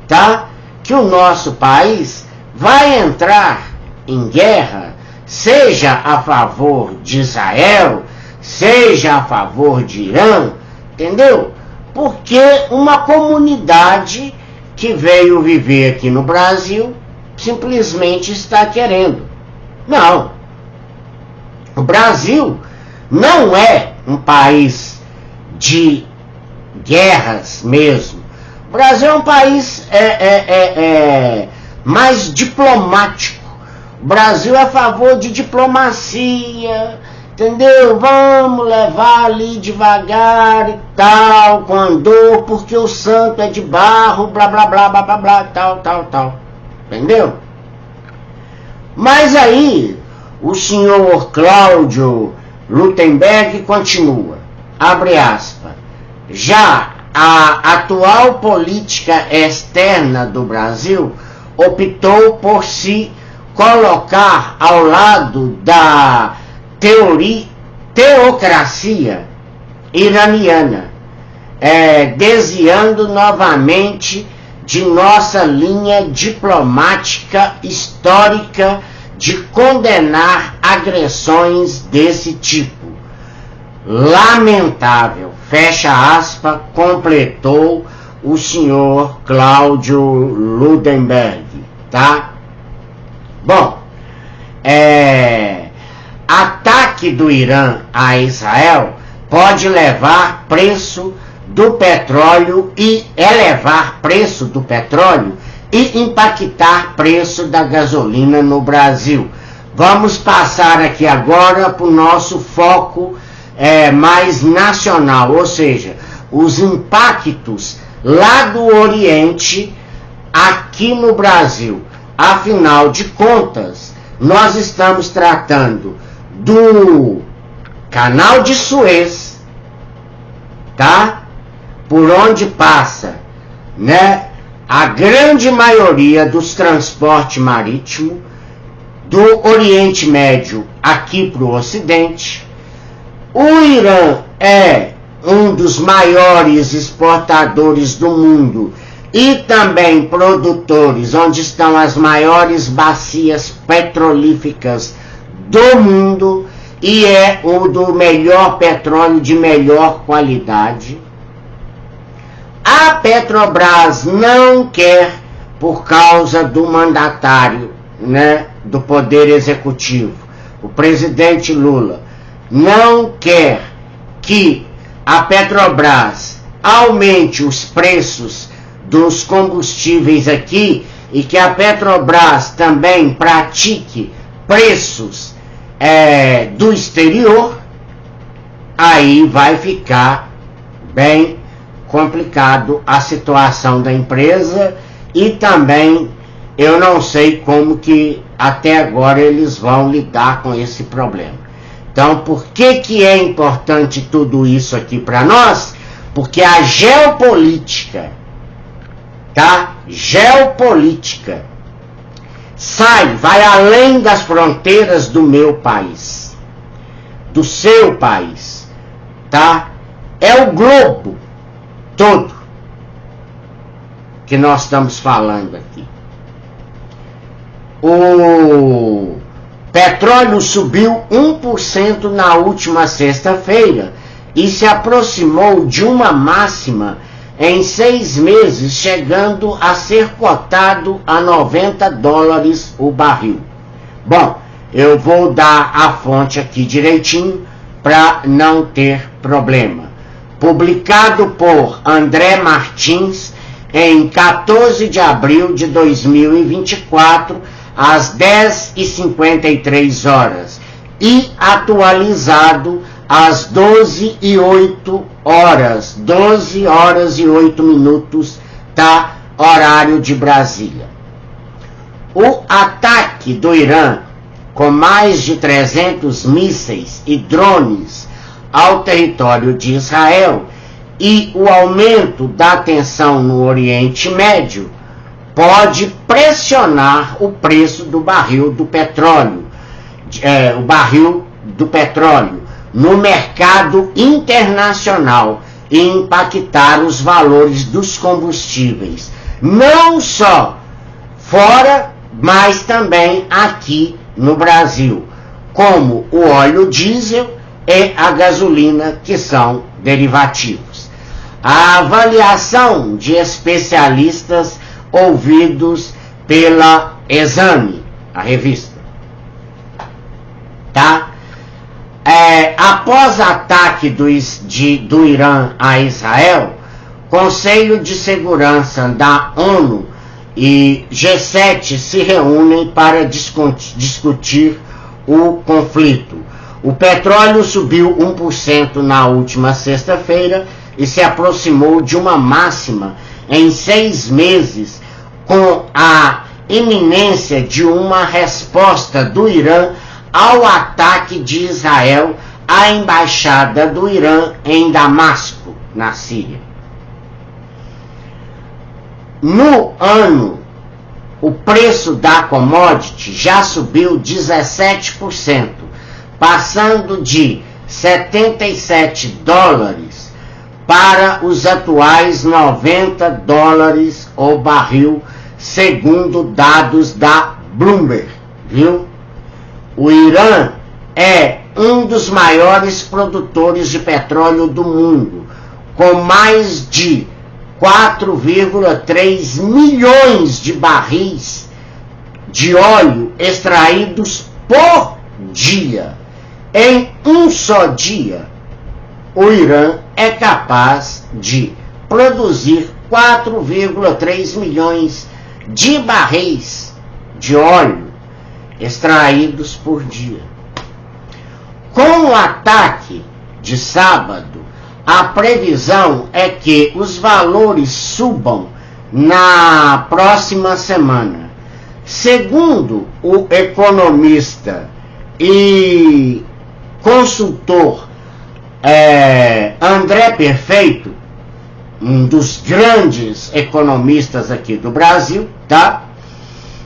tá, que o nosso país vai entrar em guerra, seja a favor de Israel, seja a favor de Irã, entendeu? Porque uma comunidade que veio viver aqui no Brasil simplesmente está querendo. Não. O Brasil não é um país de guerras mesmo. O Brasil é um país mais diplomático. O Brasil é a favor de diplomacia, entendeu? Vamos levar ali devagar e tal, com andor, porque o santo é de barro, blá blá blá blá blá blá, tal. Entendeu? Mas aí, o senhor Cláudio Luttenberg continua, abre aspas, já a atual política externa do Brasil optou por se colocar ao lado da teocracia iraniana, desviando novamente de nossa linha diplomática histórica de condenar agressões desse tipo. Lamentável, fecha aspas, completou o senhor Cláudio Luttenberg, tá? Bom, ataque do Irã a Israel pode levar preço do petróleo e elevar preço do petróleo e impactar preço da gasolina no Brasil. Vamos passar aqui agora para o nosso foco mais nacional, ou seja, os impactos lá do Oriente aqui no Brasil. Afinal de contas, nós estamos tratando do Canal de Suez, tá? Por onde passa, né, a grande maioria dos transportes marítimos do Oriente Médio aqui para o Ocidente. O Irã é um dos maiores exportadores do mundo e também produtores, onde estão as maiores bacias petrolíferas do mundo, e é o do melhor petróleo de melhor qualidade. A Petrobras não quer, por causa do mandatário, né, do Poder Executivo, o presidente Lula, não quer que a Petrobras aumente os preços dos combustíveis aqui e que a Petrobras também pratique preços do exterior. Aí vai ficar bem complicado a situação da empresa e também eu não sei como que até agora eles vão lidar com esse problema. Então, por que é importante tudo isso aqui para nós? Porque a geopolítica, tá? Geopolítica vai além das fronteiras do meu país, do seu país, tá? É o globo todo que nós estamos falando aqui. O petróleo subiu 1% na última sexta-feira e se aproximou de uma máxima em 6 meses, chegando a ser cotado a $90 o barril. Bom, eu vou dar a fonte aqui direitinho para não ter problema. Publicado por André Martins em 14 de abril de 2024, às 10h53, e atualizado às 12h08, 12 horas e 8 minutos, tá? Horário de Brasília. O ataque do Irã, com mais de 300 mísseis e drones ao território de Israel, e o aumento da tensão no Oriente Médio, pode pressionar o preço do barril do petróleo, no mercado internacional e impactar os valores dos combustíveis, não só fora, mas também aqui no Brasil, como o óleo diesel e a gasolina, que são derivativos. A avaliação de especialistas ouvidos pela Exame, a revista, tá? Após ataque do Irã a Israel, Conselho de Segurança da ONU e G7 se reúnem para discutir o conflito. O petróleo subiu 1% na última sexta-feira e se aproximou de uma máxima em 6 meses, com a iminência de uma resposta do Irã ao ataque de Israel à embaixada do Irã em Damasco, na Síria. No ano, o preço da commodity já subiu 17%, passando de $77 para os atuais $90 o barril, segundo dados da Bloomberg, viu? O Irã é um dos maiores produtores de petróleo do mundo, com mais de 4,3 milhões de barris de óleo extraídos por dia. Em um só dia, o Irã é capaz de produzir 4,3 milhões de barris de óleo extraídos por dia. Com o ataque de sábado, a previsão é que os valores subam na próxima semana. Segundo o economista e consultor André Perfeito, um dos grandes economistas aqui do Brasil, tá?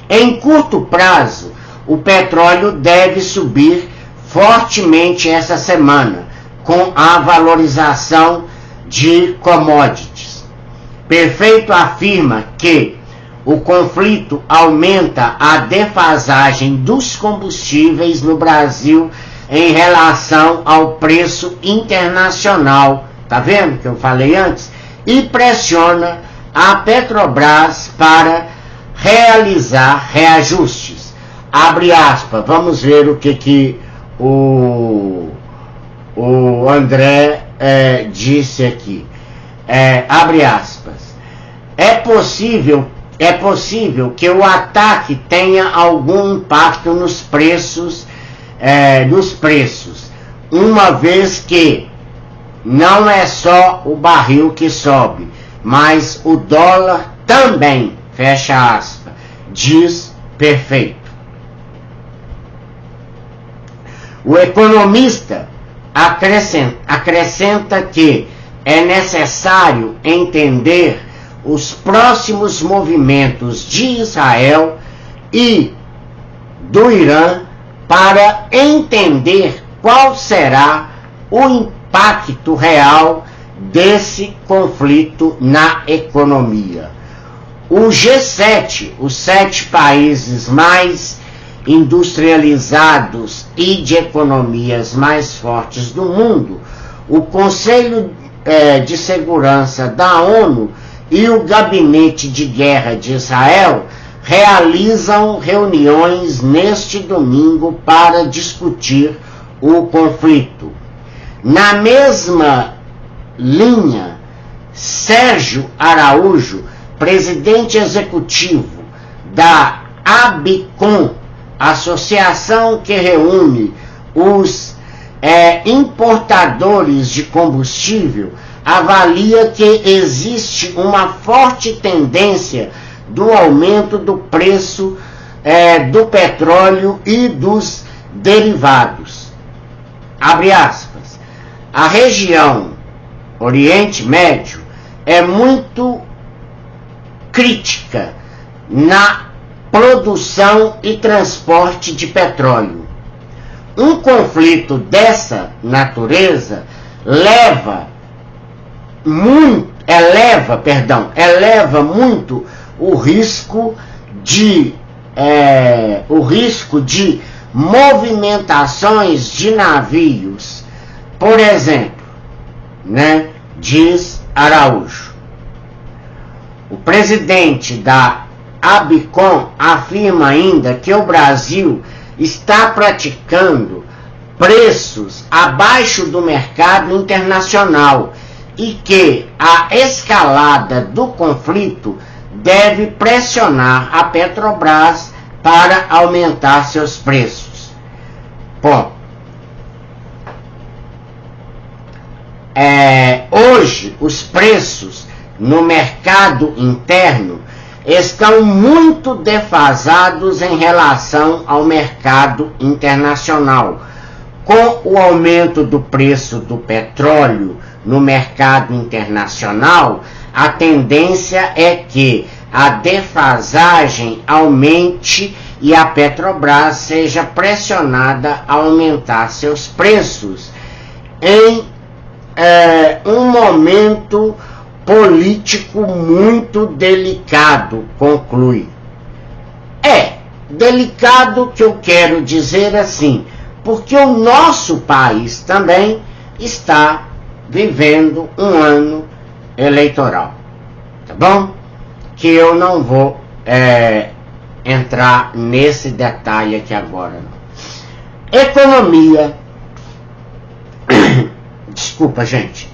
Em curto prazo, o petróleo deve subir fortemente essa semana, com a valorização de commodities. Perfeito afirma que o conflito aumenta a defasagem dos combustíveis no Brasil em relação ao preço internacional, tá vendo que eu falei antes? E pressiona a Petrobras para realizar reajustes. Abre aspas, vamos ver o que o André disse aqui. Abre aspas. É possível que o ataque tenha algum impacto nos preços, uma vez que não é só o barril que sobe, mas o dólar também, fecha aspas, diz Perfeito. O economista acrescenta que é necessário entender os próximos movimentos de Israel e do Irã para entender qual será o impacto real desse conflito na economia. O G7, os 7 países mais industrializados e de economias mais fortes do mundo, o Conselho de Segurança da ONU e o Gabinete de Guerra de Israel realizam reuniões neste domingo para discutir o conflito. Na mesma linha, Sérgio Araújo, presidente executivo da ABICOM, associação que reúne os importadores de combustível, avalia que existe uma forte tendência do aumento do preço do petróleo e dos derivados. Abre aspas. A região Oriente Médio é muito crítica na produção e transporte de petróleo. Um conflito dessa natureza eleva muito o risco de movimentações de navios, por exemplo, diz Araújo. O presidente da ABICOM afirma ainda que o Brasil está praticando preços abaixo do mercado internacional e que a escalada do conflito deve pressionar a Petrobras para aumentar seus preços. Bom, hoje os preços no mercado interno estão muito defasados em relação ao mercado internacional. Com o aumento do preço do petróleo no mercado internacional, a tendência é que a defasagem aumente e a Petrobras seja pressionada a aumentar seus preços em um momento político muito delicado, conclui. Delicado que eu quero dizer assim, porque o nosso país também está vivendo um ano eleitoral, tá bom? Que eu não vou entrar nesse detalhe aqui agora, não. Economia. Desculpa, gente.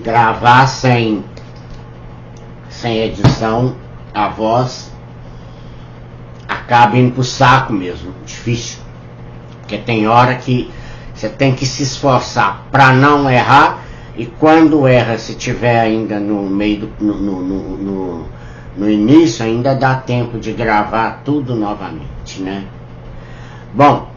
Gravar sem edição, a voz acaba indo pro saco mesmo, difícil. Porque tem hora que você tem que se esforçar para não errar, e quando erra, se tiver ainda no meio no início, ainda dá tempo de gravar tudo novamente, né? Bom,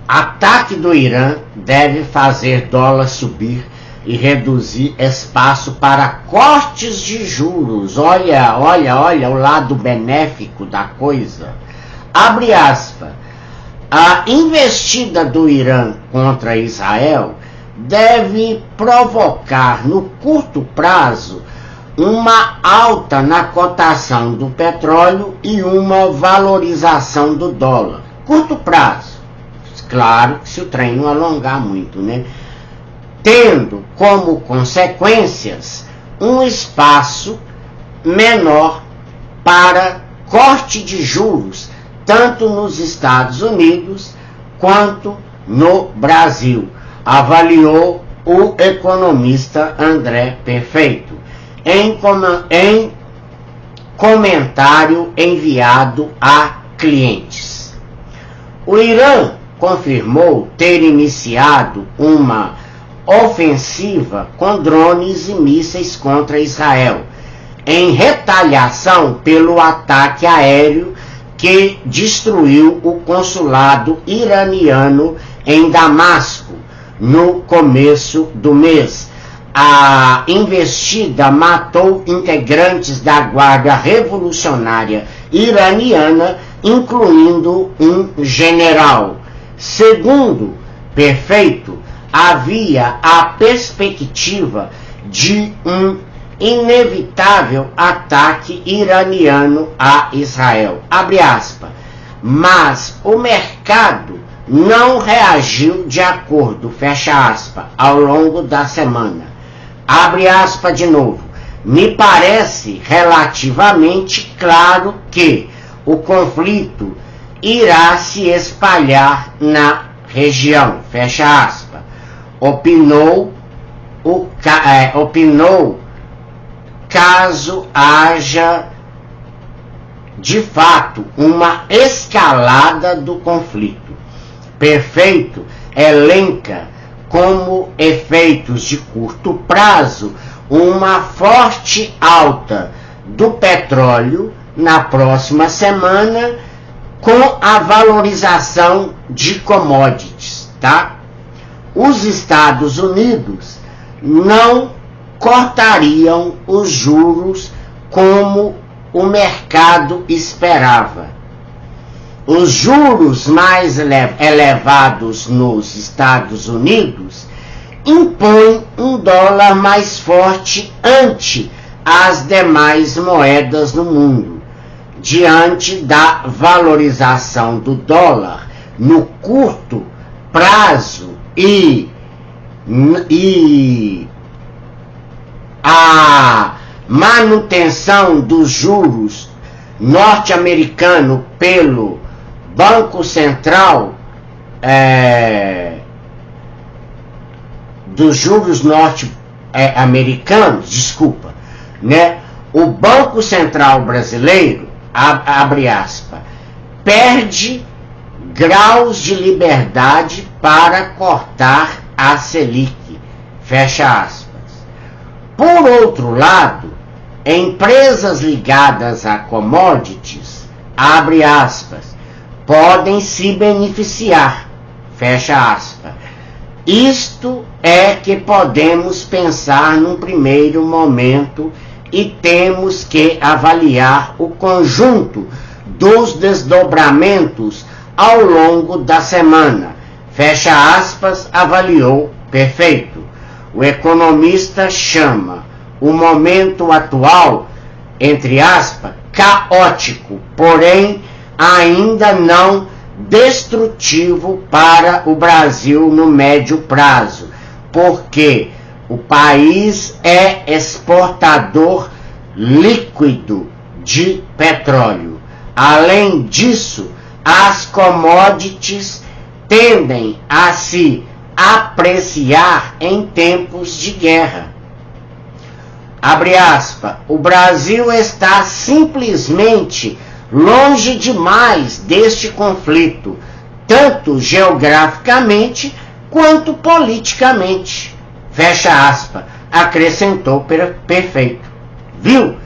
ataque do Irã deve fazer dólar subir e reduzir espaço para cortes de juros. Olha o lado benéfico da coisa. Abre aspas. A investida do Irã contra Israel deve provocar no curto prazo uma alta na cotação do petróleo e uma valorização do dólar. Curto prazo. Claro que se o trem não alongar muito, né? Tendo como consequências um espaço menor para corte de juros, tanto nos Estados Unidos quanto no Brasil, avaliou o economista André Perfeito, em comentário enviado a clientes. O Irã confirmou ter iniciado uma ofensiva com drones e mísseis contra Israel, em retaliação pelo ataque aéreo que destruiu o consulado iraniano em Damasco no começo do mês. A investida matou integrantes da Guarda Revolucionária Iraniana, incluindo um general. Segundo Perfeito, havia a perspectiva de um inevitável ataque iraniano a Israel. Abre aspas. Mas o mercado não reagiu de acordo, fecha aspas, ao longo da semana. Abre aspas de novo. Me parece relativamente claro que o conflito irá se espalhar na região, fecha aspas. Opinou caso haja de fato uma escalada do conflito. Perfeito elenca como efeitos de curto prazo uma forte alta do petróleo na próxima semana com a valorização de commodities, tá? Os Estados Unidos não cortariam os juros como o mercado esperava. Os juros mais elevados nos Estados Unidos impõem um dólar mais forte ante as demais moedas no mundo. Diante da valorização do dólar no curto prazo e a manutenção dos juros norte-americano pelo Banco Central, dos juros norte-americanos, desculpa, né? O Banco Central brasileiro, abre aspas, perde graus de liberdade para cortar a Selic, fecha aspas. Por outro lado, empresas ligadas a commodities, abre aspas, podem se beneficiar, fecha aspas. Isto é que podemos pensar num primeiro momento e temos que avaliar o conjunto dos desdobramentos ao longo da semana, fecha aspas, avaliou Perfeito. O economista chama o momento atual, entre aspas, caótico, porém ainda não destrutivo para o Brasil no médio prazo, porque o país é exportador líquido de petróleo. Além disso, as commodities tendem a se apreciar em tempos de guerra. Abre aspas, o Brasil está simplesmente longe demais deste conflito, tanto geograficamente quanto politicamente. Fecha aspas, acrescentou Perfeito. Viu?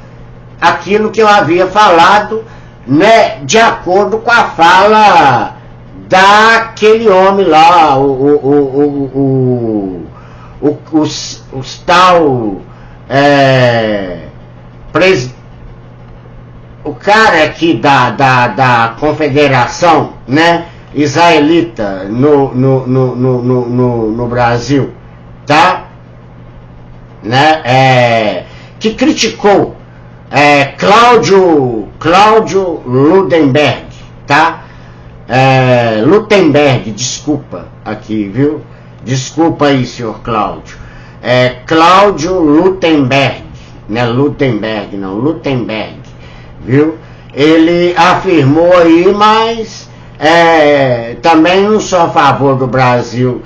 Aquilo que eu havia falado, né, de acordo com a fala daquele homem lá, os tal o cara aqui da confederação, né, israelita no Brasil, tá? Né, que criticou Cláudio Ludenberg, tá? Lutemberg, desculpa aqui, viu? Desculpa aí, senhor Cláudio. Cláudio Lutemberg, né? Lutemberg, não, Lutemberg, viu? Ele afirmou aí, mas também não sou a favor do Brasil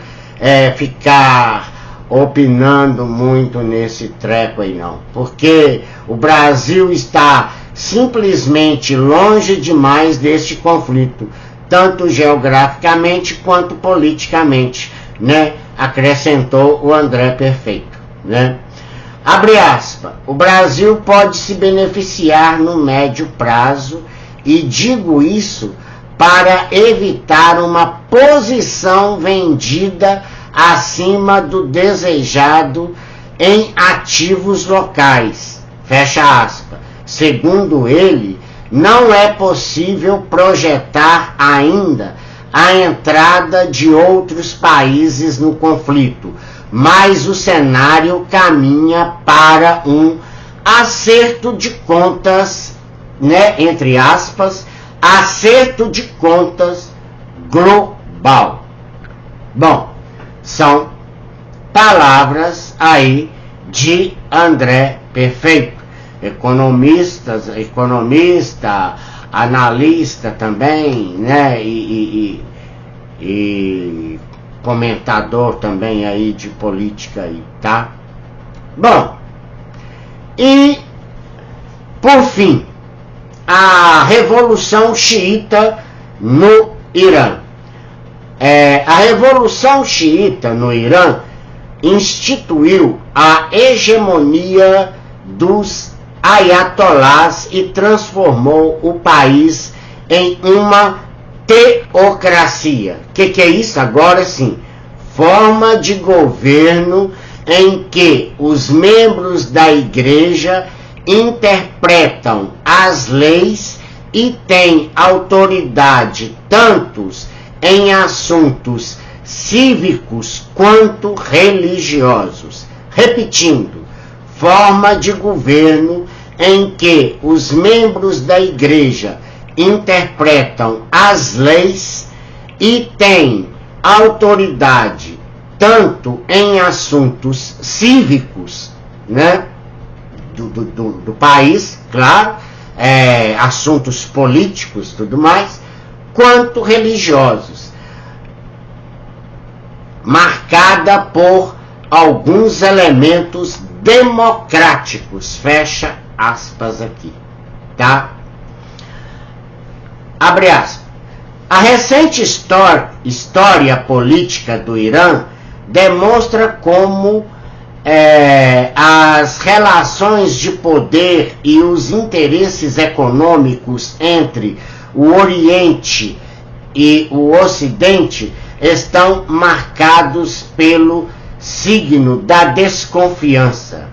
ficar opinando muito nesse treco aí, não. Porque o Brasil está simplesmente longe demais deste conflito, tanto geograficamente quanto politicamente, né? Acrescentou o André Perfeito, né? Abre aspas, o Brasil pode se beneficiar no médio prazo, e digo isso para evitar uma posição vendida acima do desejado em ativos locais, fecha aspas. Segundo ele, não é possível projetar ainda a entrada de outros países no conflito, mas o cenário caminha para um acerto de contas, né, entre aspas, acerto de contas global. Bom, são palavras aí de André Perfeito, economista, analista também, né, e comentador também aí de política aí, tá? Bom, e por fim, a Revolução Xiita no Irã. A Revolução Xiita no Irã instituiu a hegemonia dos ayatolás e transformou o país em uma teocracia. Que é isso? Agora sim, forma de governo em que os membros da igreja interpretam as leis e têm autoridade tantos em assuntos cívicos quanto religiosos. Repetindo, forma de governo em que os membros da igreja interpretam as leis e têm autoridade tanto em assuntos cívicos, né, do país, claro, assuntos políticos, tudo mais, quanto religiosos, marcada por alguns elementos democráticos, fecha aspas aqui, tá? Abre aspas. A recente história política do Irã demonstra como as relações de poder e os interesses econômicos entre o Oriente e o Ocidente estão marcados pelo signo da desconfiança.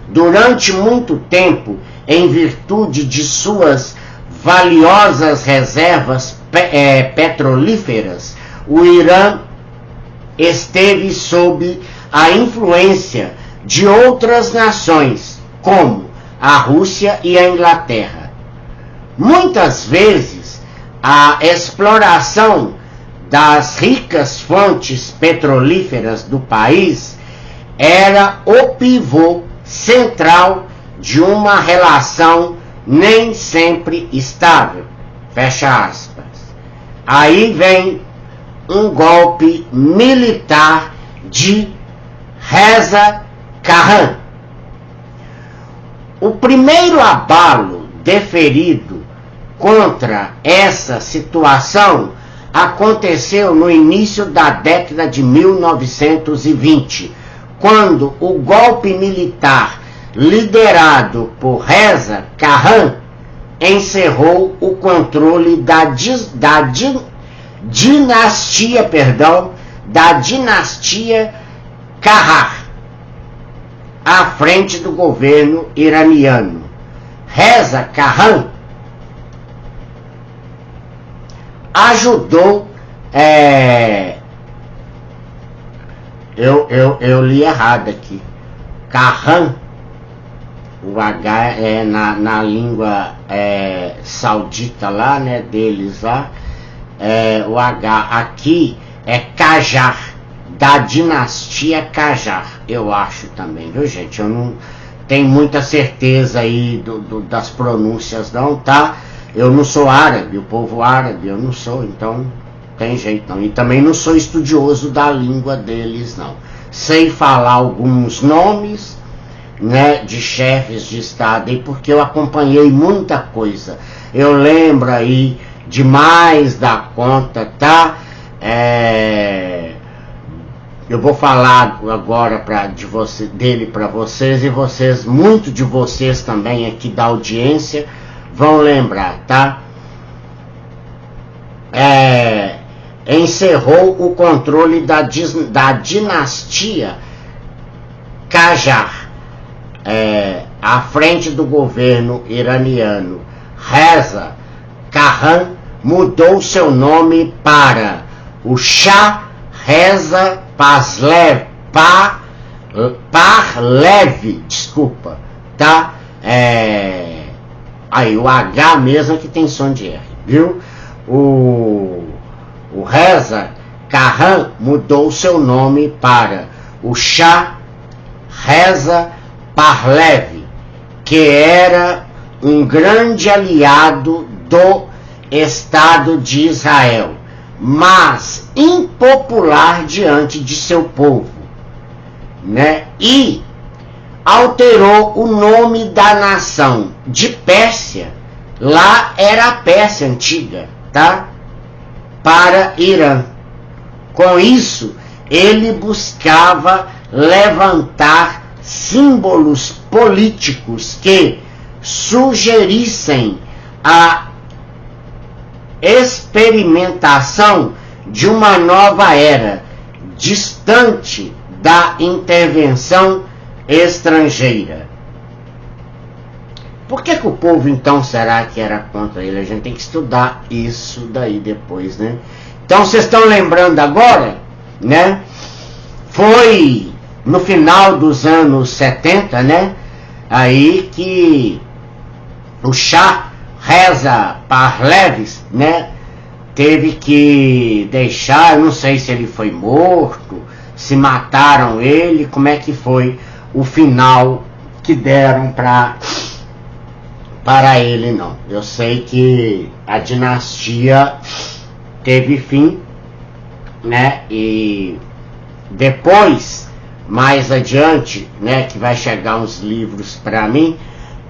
Durante muito tempo, em virtude de suas valiosas reservas petrolíferas, o Irã esteve sob a influência de outras nações, como a Rússia e a Inglaterra. Muitas vezes, a exploração das ricas fontes petrolíferas do país era o pivô central de uma relação nem sempre estável. Fecha aspas. Aí vem um golpe militar de Reza Khan. O primeiro abalo deferido contra essa situação aconteceu no início da década de 1920, quando o golpe militar liderado por Reza Khan encerrou o controle da dinastia Kahar à frente do governo iraniano. Reza Khan ajudou, eu li errado aqui, Khan, o H é na língua saudita lá, né, deles lá, o H aqui é Qajar, da dinastia Qajar, eu acho também, viu gente? Eu não tenho muita certeza aí das pronúncias não, tá? Eu não sou árabe, o povo árabe eu não sou, então tem jeito não. E também não sou estudioso da língua deles não. Sei falar alguns nomes, né, de chefes de estado aí, porque eu acompanhei muita coisa. Eu lembro aí demais da conta, tá? Eu vou falar agora dele para vocês, e vocês, muito de vocês também aqui da audiência, vão lembrar, tá? Encerrou o controle da dinastia Qajar à frente do governo iraniano. Reza Khan mudou seu nome para o Shah Reza Pahlavi, tá? Aí o H mesmo é que tem som de R, viu? O Reza Khan mudou seu nome para o Shah Reza Pahlavi, que era um grande aliado do Estado de Israel, mas impopular diante de seu povo, né? E alterou o nome da nação de Pérsia, lá era a Pérsia antiga, tá? Para Irã. Com isso, ele buscava levantar símbolos políticos que sugerissem a experimentação de uma nova era, distante da intervenção estrangeira. Por que o povo então será que era contra ele? A gente tem que estudar isso daí depois, né? Então vocês estão lembrando agora, né? Foi no final dos anos 70, né? Aí que o Shah Reza Pahlavi, né? Teve que deixar, eu não sei se ele foi morto, se mataram ele, como é que foi o final que deram para ele, não. Eu sei que a dinastia teve fim, né? E depois, mais adiante, né, que vai chegar uns livros para mim,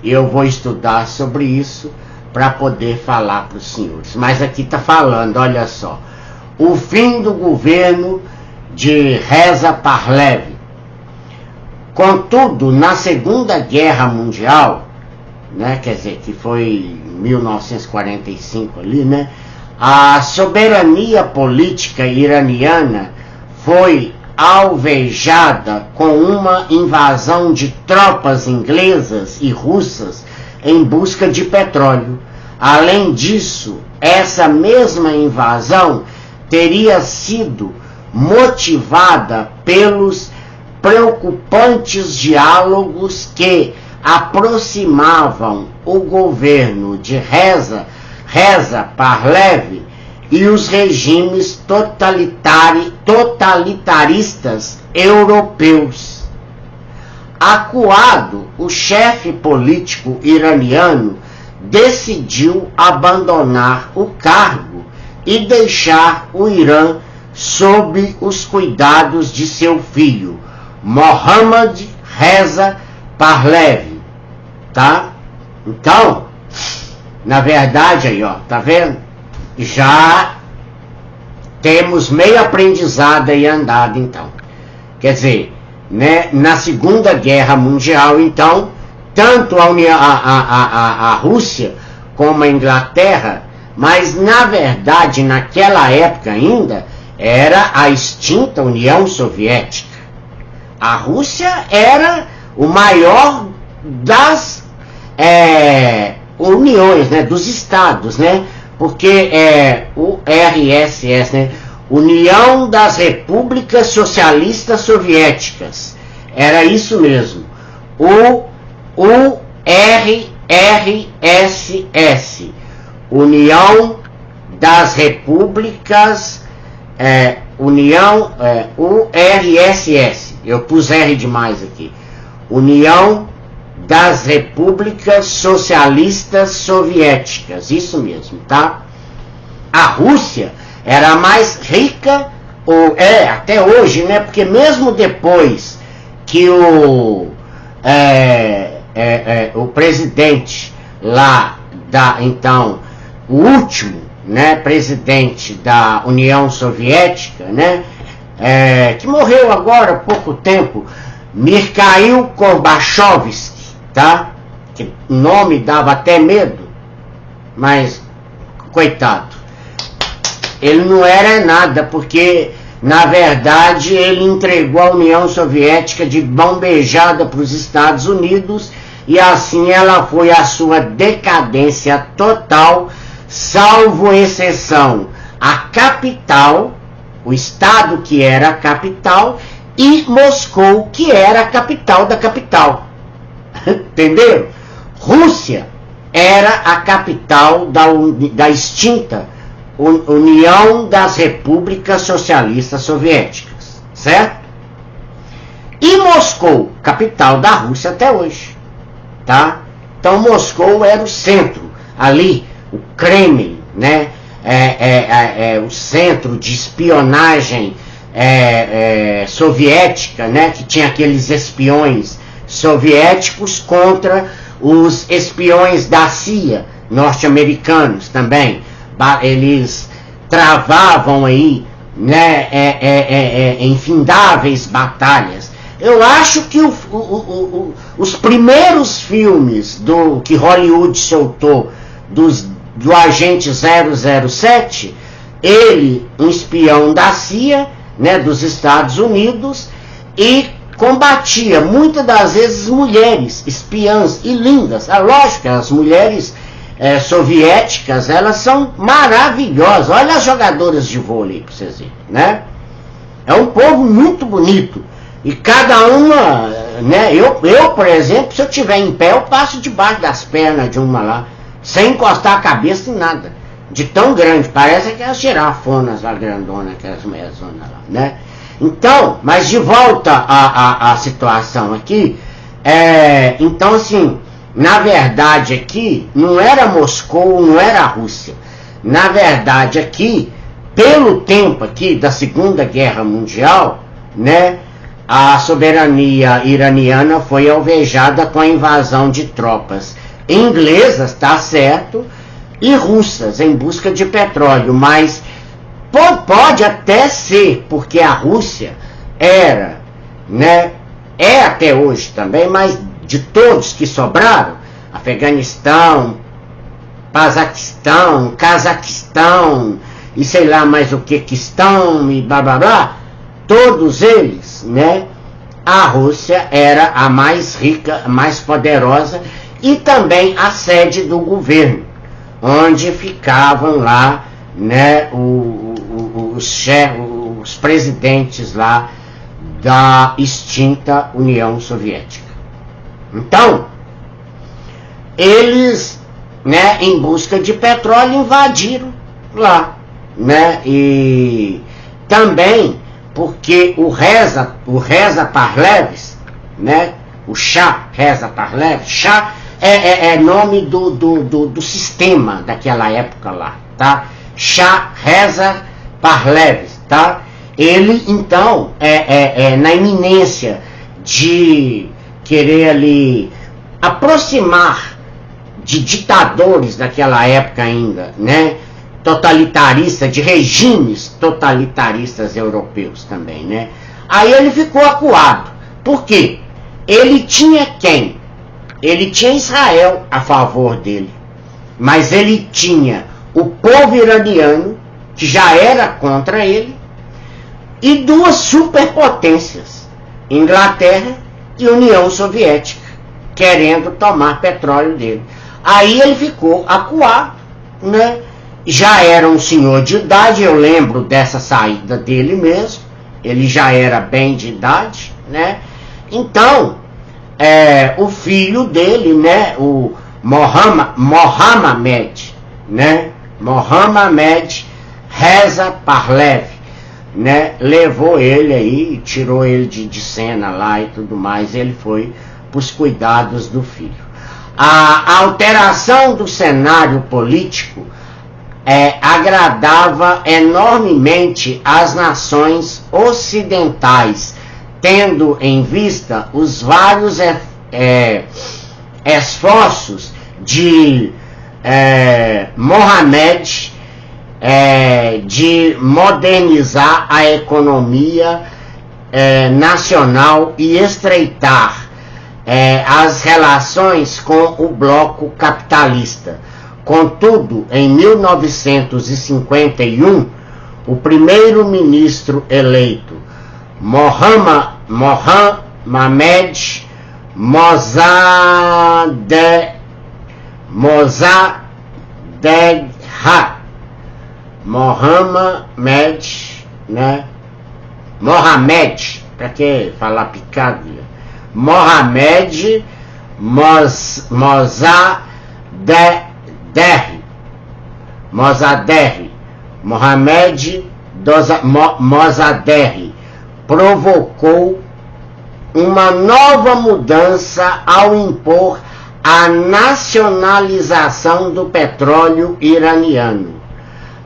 e eu vou estudar sobre isso para poder falar para os senhores. Mas aqui está falando, olha só, o fim do governo de Reza Pahlavi. Contudo, na Segunda Guerra Mundial, né, quer dizer, que foi em 1945 ali, né, a soberania política iraniana foi alvejada com uma invasão de tropas inglesas e russas em busca de petróleo. Além disso, essa mesma invasão teria sido motivada pelos preocupantes diálogos que aproximavam o governo de Reza Pahlavi e os regimes totalitaristas europeus. Acuado, o chefe político iraniano decidiu abandonar o cargo e deixar o Irã sob os cuidados de seu filho, Mohammad Reza Pahlavi, tá? Então, na verdade aí, ó, tá vendo? Já temos meio aprendizado aí andado, então. Quer dizer, né, na Segunda Guerra Mundial, então, tanto a Rússia como a Inglaterra, mas na verdade naquela época ainda era a extinta União Soviética. A Rússia era o maior das uniões, né, dos estados, né, porque o RSS, né, União das Repúblicas Socialistas Soviéticas, era isso mesmo, o URSS, União das Repúblicas, URSS, eu pus R demais aqui, União das Repúblicas Socialistas Soviéticas, isso mesmo, tá? A Rússia era a mais rica, até hoje, né? Porque mesmo depois que o presidente lá então, o último, né, presidente da União Soviética, né, que morreu agora há pouco tempo, Mikhail Gorbachev, tá? Que o nome dava até medo, mas coitado, ele não era nada, porque na verdade ele entregou a União Soviética de mão beijada para os Estados Unidos, e assim ela foi a sua decadência total, salvo exceção a capital, o estado que era a capital, e Moscou, que era a capital da capital. Entenderam? Rússia era a capital da extinta União das Repúblicas Socialistas Soviéticas, certo? E Moscou, capital da Rússia até hoje, tá? Então Moscou era o centro, ali, o Kremlin, né? O centro de espionagem soviética, né? Que tinha aqueles espiões soviéticos contra os espiões da CIA, norte-americanos também. Eles travavam aí, né, infindáveis batalhas. Eu acho que os primeiros filmes que Hollywood soltou do agente 007, ele, um espião da CIA, né, dos Estados Unidos, e combatia muitas das vezes mulheres espiãs e lindas. É lógico que as mulheres soviéticas, elas são maravilhosas. Olha as jogadoras de vôlei para vocês verem, né? É um povo muito bonito. E cada uma, né? Eu, por exemplo, se eu estiver em pé, eu passo debaixo das pernas de uma lá, sem encostar a cabeça em nada. De tão grande, parece aquelas girafonas lá grandona, aquelas mulheres lá, né? Então, mas de volta à situação aqui, então assim, na verdade aqui, não era Moscou, não era a Rússia. Na verdade aqui, pelo tempo aqui da Segunda Guerra Mundial, né, a soberania iraniana foi alvejada com a invasão de tropas inglesas, tá certo, e russas em busca de petróleo, mas pode até ser, porque a Rússia era, né, é até hoje também, mas de todos que sobraram, Afeganistão, Pazaquistão, Cazaquistão, e sei lá mais o que questão, e blá blá blá, todos eles, né, a Rússia era a mais rica, a mais poderosa, e também a sede do governo, onde ficavam lá, né, os presidentes lá da extinta União Soviética. Então, eles, né, em busca de petróleo, invadiram lá, né, e também porque o Reza Parlev, né, o Shah Reza Parlev, Shah é nome do sistema daquela época lá, tá? Shah Reza Parlev, tá? Ele, então, na iminência de querer ali aproximar de ditadores daquela época ainda, né? Totalitarista, de regimes totalitaristas europeus também, né? Aí ele ficou acuado. Por quê? Ele tinha quem? Ele tinha Israel a favor dele, mas ele tinha o povo iraniano, que já era contra ele, e duas superpotências, Inglaterra e União Soviética, querendo tomar petróleo dele. Aí ele ficou acuado, né? Já era um senhor de idade, eu lembro dessa saída dele mesmo, ele já era bem de idade, né? Então, o filho dele, né, o Mohammed, né, Mohammed Reza Parlev, né, levou ele aí, tirou ele de cena lá e tudo mais, e ele foi para os cuidados do filho. A alteração do cenário político agradava enormemente as nações ocidentais, tendo em vista os vários esforços de Mohammed de modernizar a economia nacional e estreitar as relações com o bloco capitalista. Contudo, em 1951, o primeiro-ministro eleito, Mohammad Mohammed, para que falar picado? Mohammed Mohamed Mossadegh provocou uma nova mudança ao impor a nacionalização do petróleo iraniano.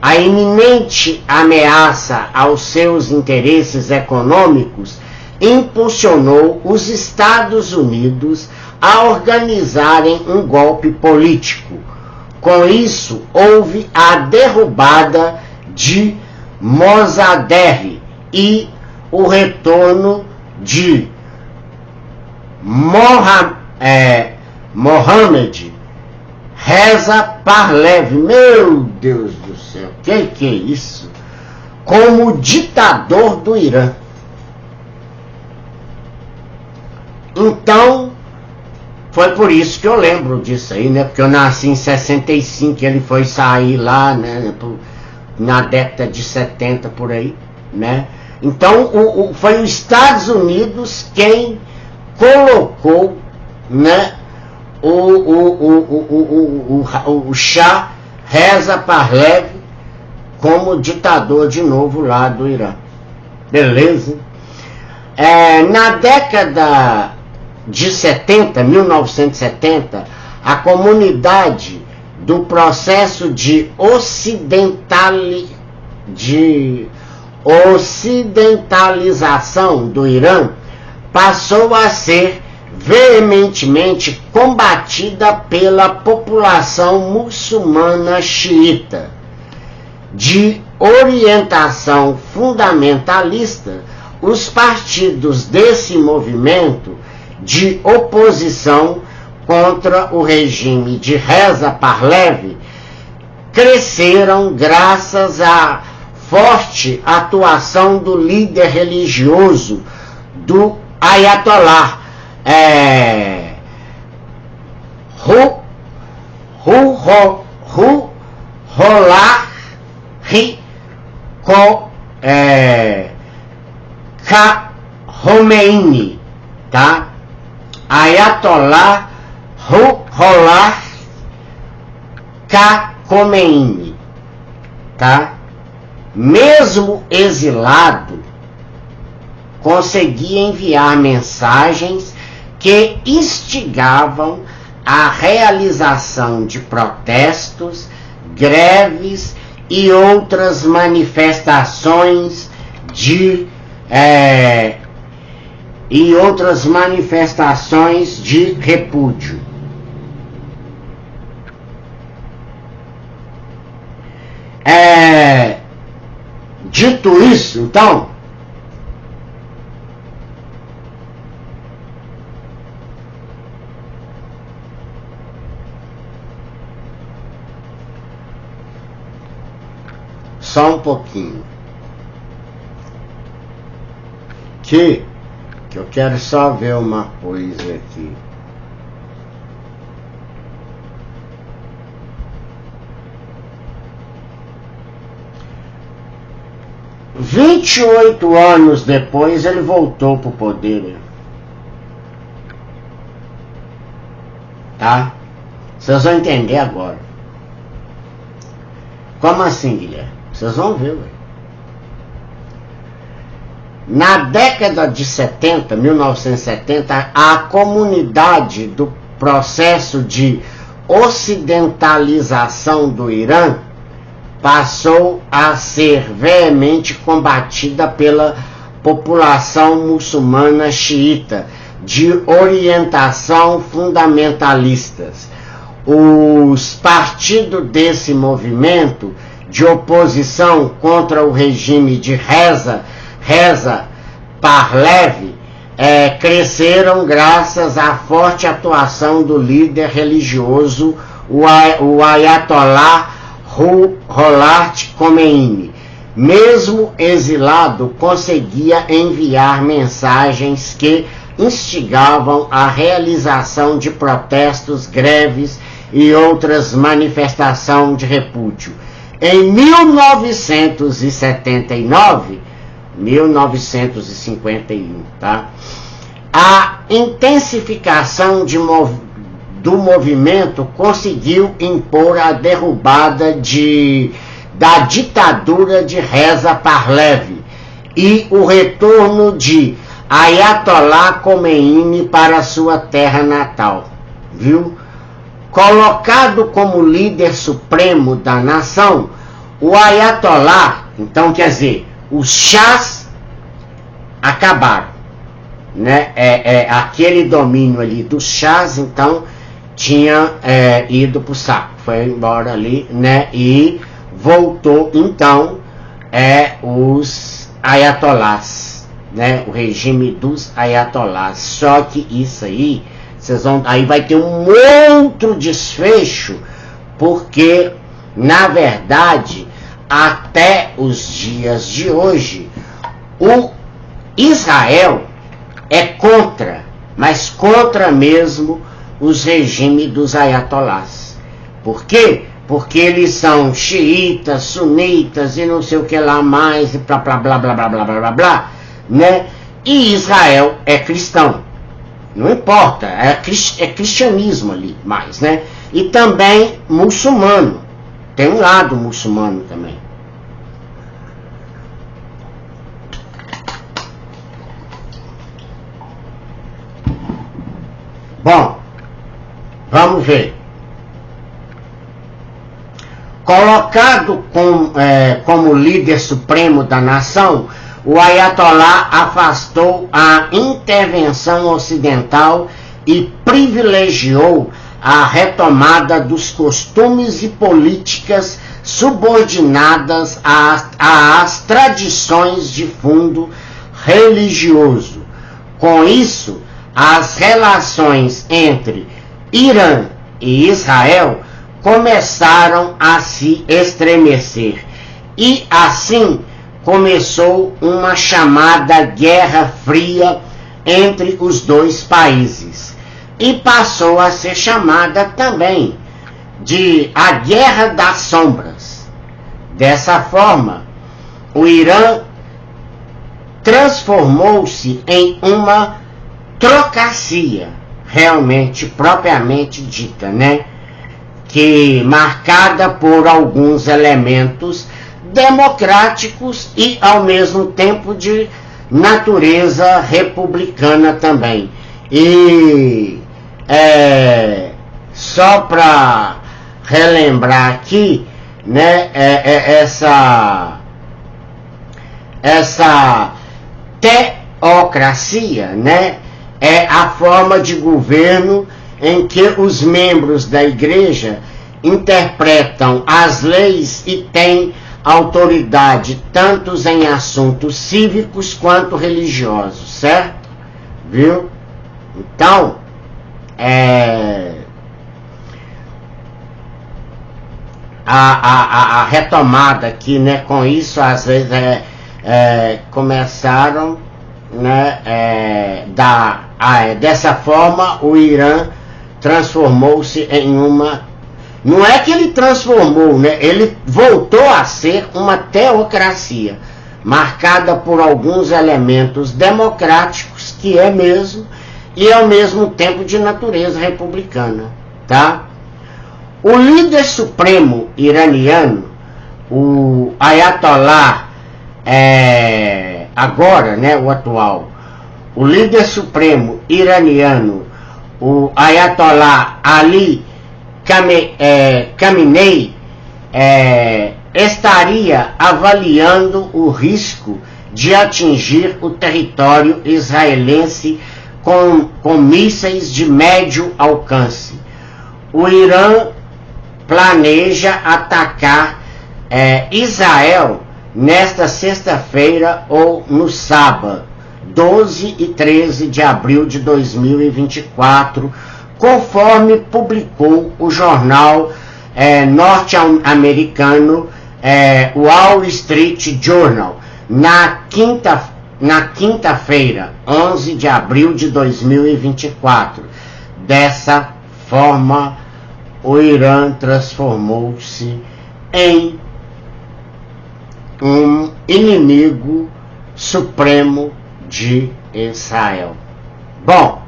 A iminente ameaça aos seus interesses econômicos impulsionou os Estados Unidos a organizarem um golpe político. Com isso, houve a derrubada de Mossadegh e o retorno de Mohammad Reza Pahlavi, meu Deus do céu, que é isso? Como ditador do Irã. Então, foi por isso que eu lembro disso aí, né? Porque eu nasci em 65, ele foi sair lá, né? Na década de 70, por aí, né? Então, foi os Estados Unidos quem colocou, né, o Shah Reza Pahlavi como ditador de novo lá do Irã. Beleza? Na década de 70, 1970, a comunidade do processo de ocidentalização do Irã passou a ser veementemente combatida pela população muçulmana xiita. De orientação fundamentalista, os partidos desse movimento de oposição contra o regime de Reza Pahlavi cresceram graças à forte atuação do líder religioso do Ayatollah Ruhollah Khomeini, tá? Ayatollah Ruhollah Khomeini, tá? Mesmo exilado, conseguia enviar mensagens que instigavam a realização de protestos, greves e outras manifestações de repúdio. Dito isso, então, só um pouquinho, que eu quero só ver uma coisa aqui. « 28 anos depois ele voltou pro poder, tá? Vocês vão entender agora. Como assim, Guilherme? Vocês vão ver, ué. Na década de 70, 1970, a comunidade do processo de ocidentalização do Irã passou a ser veemente combatida pela população muçulmana xiita de orientação fundamentalistas. Os partidos desse movimento de oposição contra o regime de Reza Pahlavi cresceram graças à forte atuação do líder religioso, o Ayatollah Ruhollah Khomeini. Mesmo exilado, conseguia enviar mensagens que instigavam a realização de protestos, greves e outras manifestações de repúdio. Em 1951, tá? a intensificação do movimento conseguiu impor a derrubada da ditadura de Reza Pahlavi e o retorno de Ayatollah Khomeini para sua terra natal, viu? Colocado como líder supremo da nação, o Ayatollah, então quer dizer, os chás acabaram, né? Aquele domínio ali dos chás, então, tinha ido pro saco, foi embora ali, né? E voltou, então, os ayatollahs, né? O regime dos ayatollahs. Só que isso aí, aí vai ter um outro desfecho, porque, na verdade, até os dias de hoje, o Israel é contra, mas contra mesmo os regimes dos ayatollahs. Por quê? Porque eles são xiitas, sunitas e não sei o que lá mais, e blá blá blá blá blá blá blá blá blá, né? E Israel é cristão. Não importa, é cristianismo ali mais, né? E também muçulmano. Tem um lado muçulmano também. Bom, vamos ver. Colocado como líder supremo da nação, o Ayatollah afastou a intervenção ocidental e privilegiou a retomada dos costumes e políticas subordinadas às tradições de fundo religioso. Com isso, as relações entre Irã e Israel começaram a se estremecer e assim começou uma chamada Guerra Fria entre os dois países e passou a ser chamada também de a Guerra das Sombras. Dessa forma, o Irã transformou-se em uma trocracia, realmente, propriamente dita, né? Que marcada por alguns elementos democráticos e, ao mesmo tempo, de natureza republicana também. E só para relembrar aqui, né, essa teocracia, né, é a forma de governo em que os membros da igreja interpretam as leis e têm autoridade tanto em assuntos cívicos quanto religiosos, certo? Viu? Então, a retomada aqui, né, com isso, às vezes começaram, né, dessa forma o Irã transformou-se em uma... Não é que ele transformou, né? Ele voltou a ser uma teocracia, marcada por alguns elementos democráticos, que é mesmo, e ao mesmo tempo de natureza republicana, tá? O líder supremo iraniano, o Ayatollah, agora, né, o atual, o líder supremo iraniano, o Ayatollah Ali Khamenei, estaria avaliando o risco de atingir o território israelense com mísseis de médio alcance. O Irã planeja atacar Israel nesta sexta-feira ou no sábado, 12 e 13 de abril de 2024, conforme publicou o jornal norte-americano Wall Street Journal na quinta-feira, 11 de abril de 2024. Dessa forma, o Irã transformou-se em um inimigo supremo de Israel. Bom,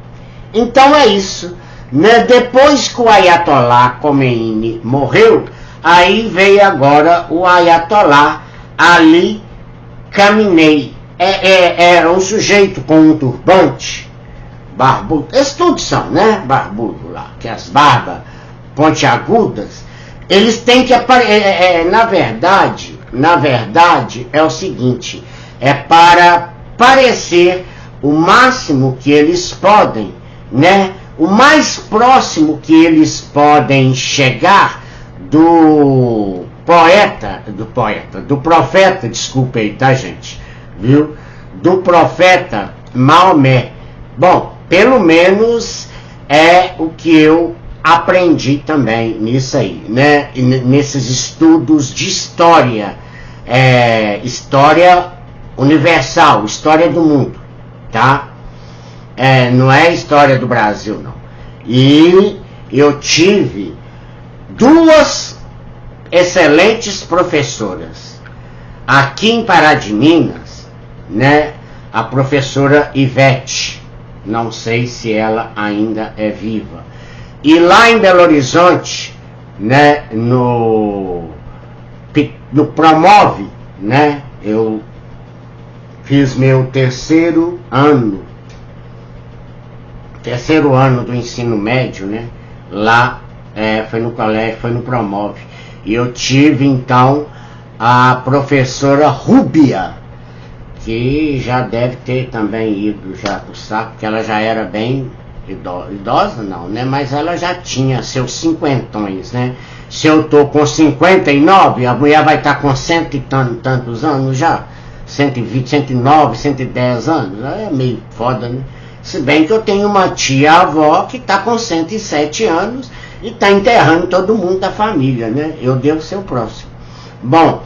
então é isso, né? Depois que o Ayatollah Khomeini morreu, aí veio agora o Ayatollah Ali Khamenei. Era um sujeito com um turbante, barbudo. Esses todos são, né? Barbudo lá, que as barbas pontiagudas, eles têm que aparecer. Na verdade, é o seguinte: é para parecer o máximo que eles podem, né? O mais próximo que eles podem chegar do profeta, desculpa aí, tá, gente? Viu? Do profeta Maomé. Bom, pelo menos é o que eu aprendi também nisso aí, né? Nesses estudos de história, história universal, história do mundo, tá? Não é história do Brasil, não. E eu tive duas excelentes professoras aqui em Pará de Minas, né? A professora Ivete, não sei se ela ainda é viva, e lá em Belo Horizonte, né? No Promove, né? Eu fiz meu terceiro ano do ensino médio, né? Lá foi no colégio, foi no Promove. E eu tive então a professora Rúbia, que já deve ter também ido já pro saco, porque ela já era bem idosa, não, né? Mas ela já tinha seus cinquentões, né? Se eu tô com 59, a mulher vai estar com cento e tantos anos já, 120, 109, 110 anos, é meio foda, né? Se bem que eu tenho uma tia-avó que tá com 107 anos e tá enterrando todo mundo da família, né? Eu devo ser o próximo. Bom,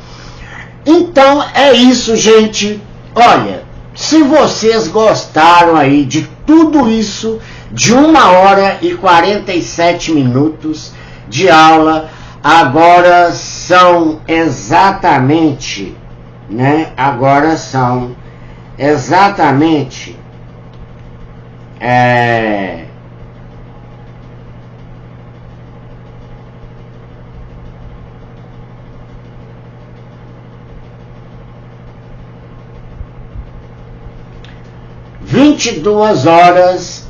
então é isso, gente. Olha, se vocês gostaram aí de tudo isso, de 1h e 47 minutos de aula, agora são exatamente, né? Agora são exatamente 22h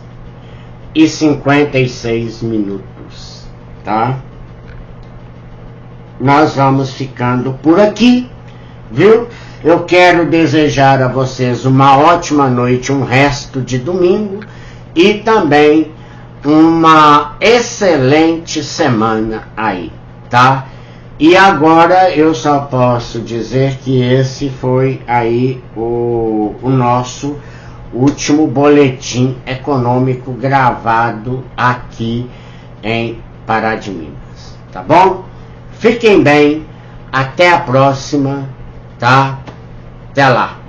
e 56 minutos, tá? Nós vamos ficando por aqui, viu? Eu quero desejar a vocês uma ótima noite, um resto de domingo e também uma excelente semana aí, tá? E agora eu só posso dizer que esse foi aí o nosso último boletim econômico gravado aqui em Pará de Minas, tá bom? Fiquem bem, até a próxima, tá? Até lá.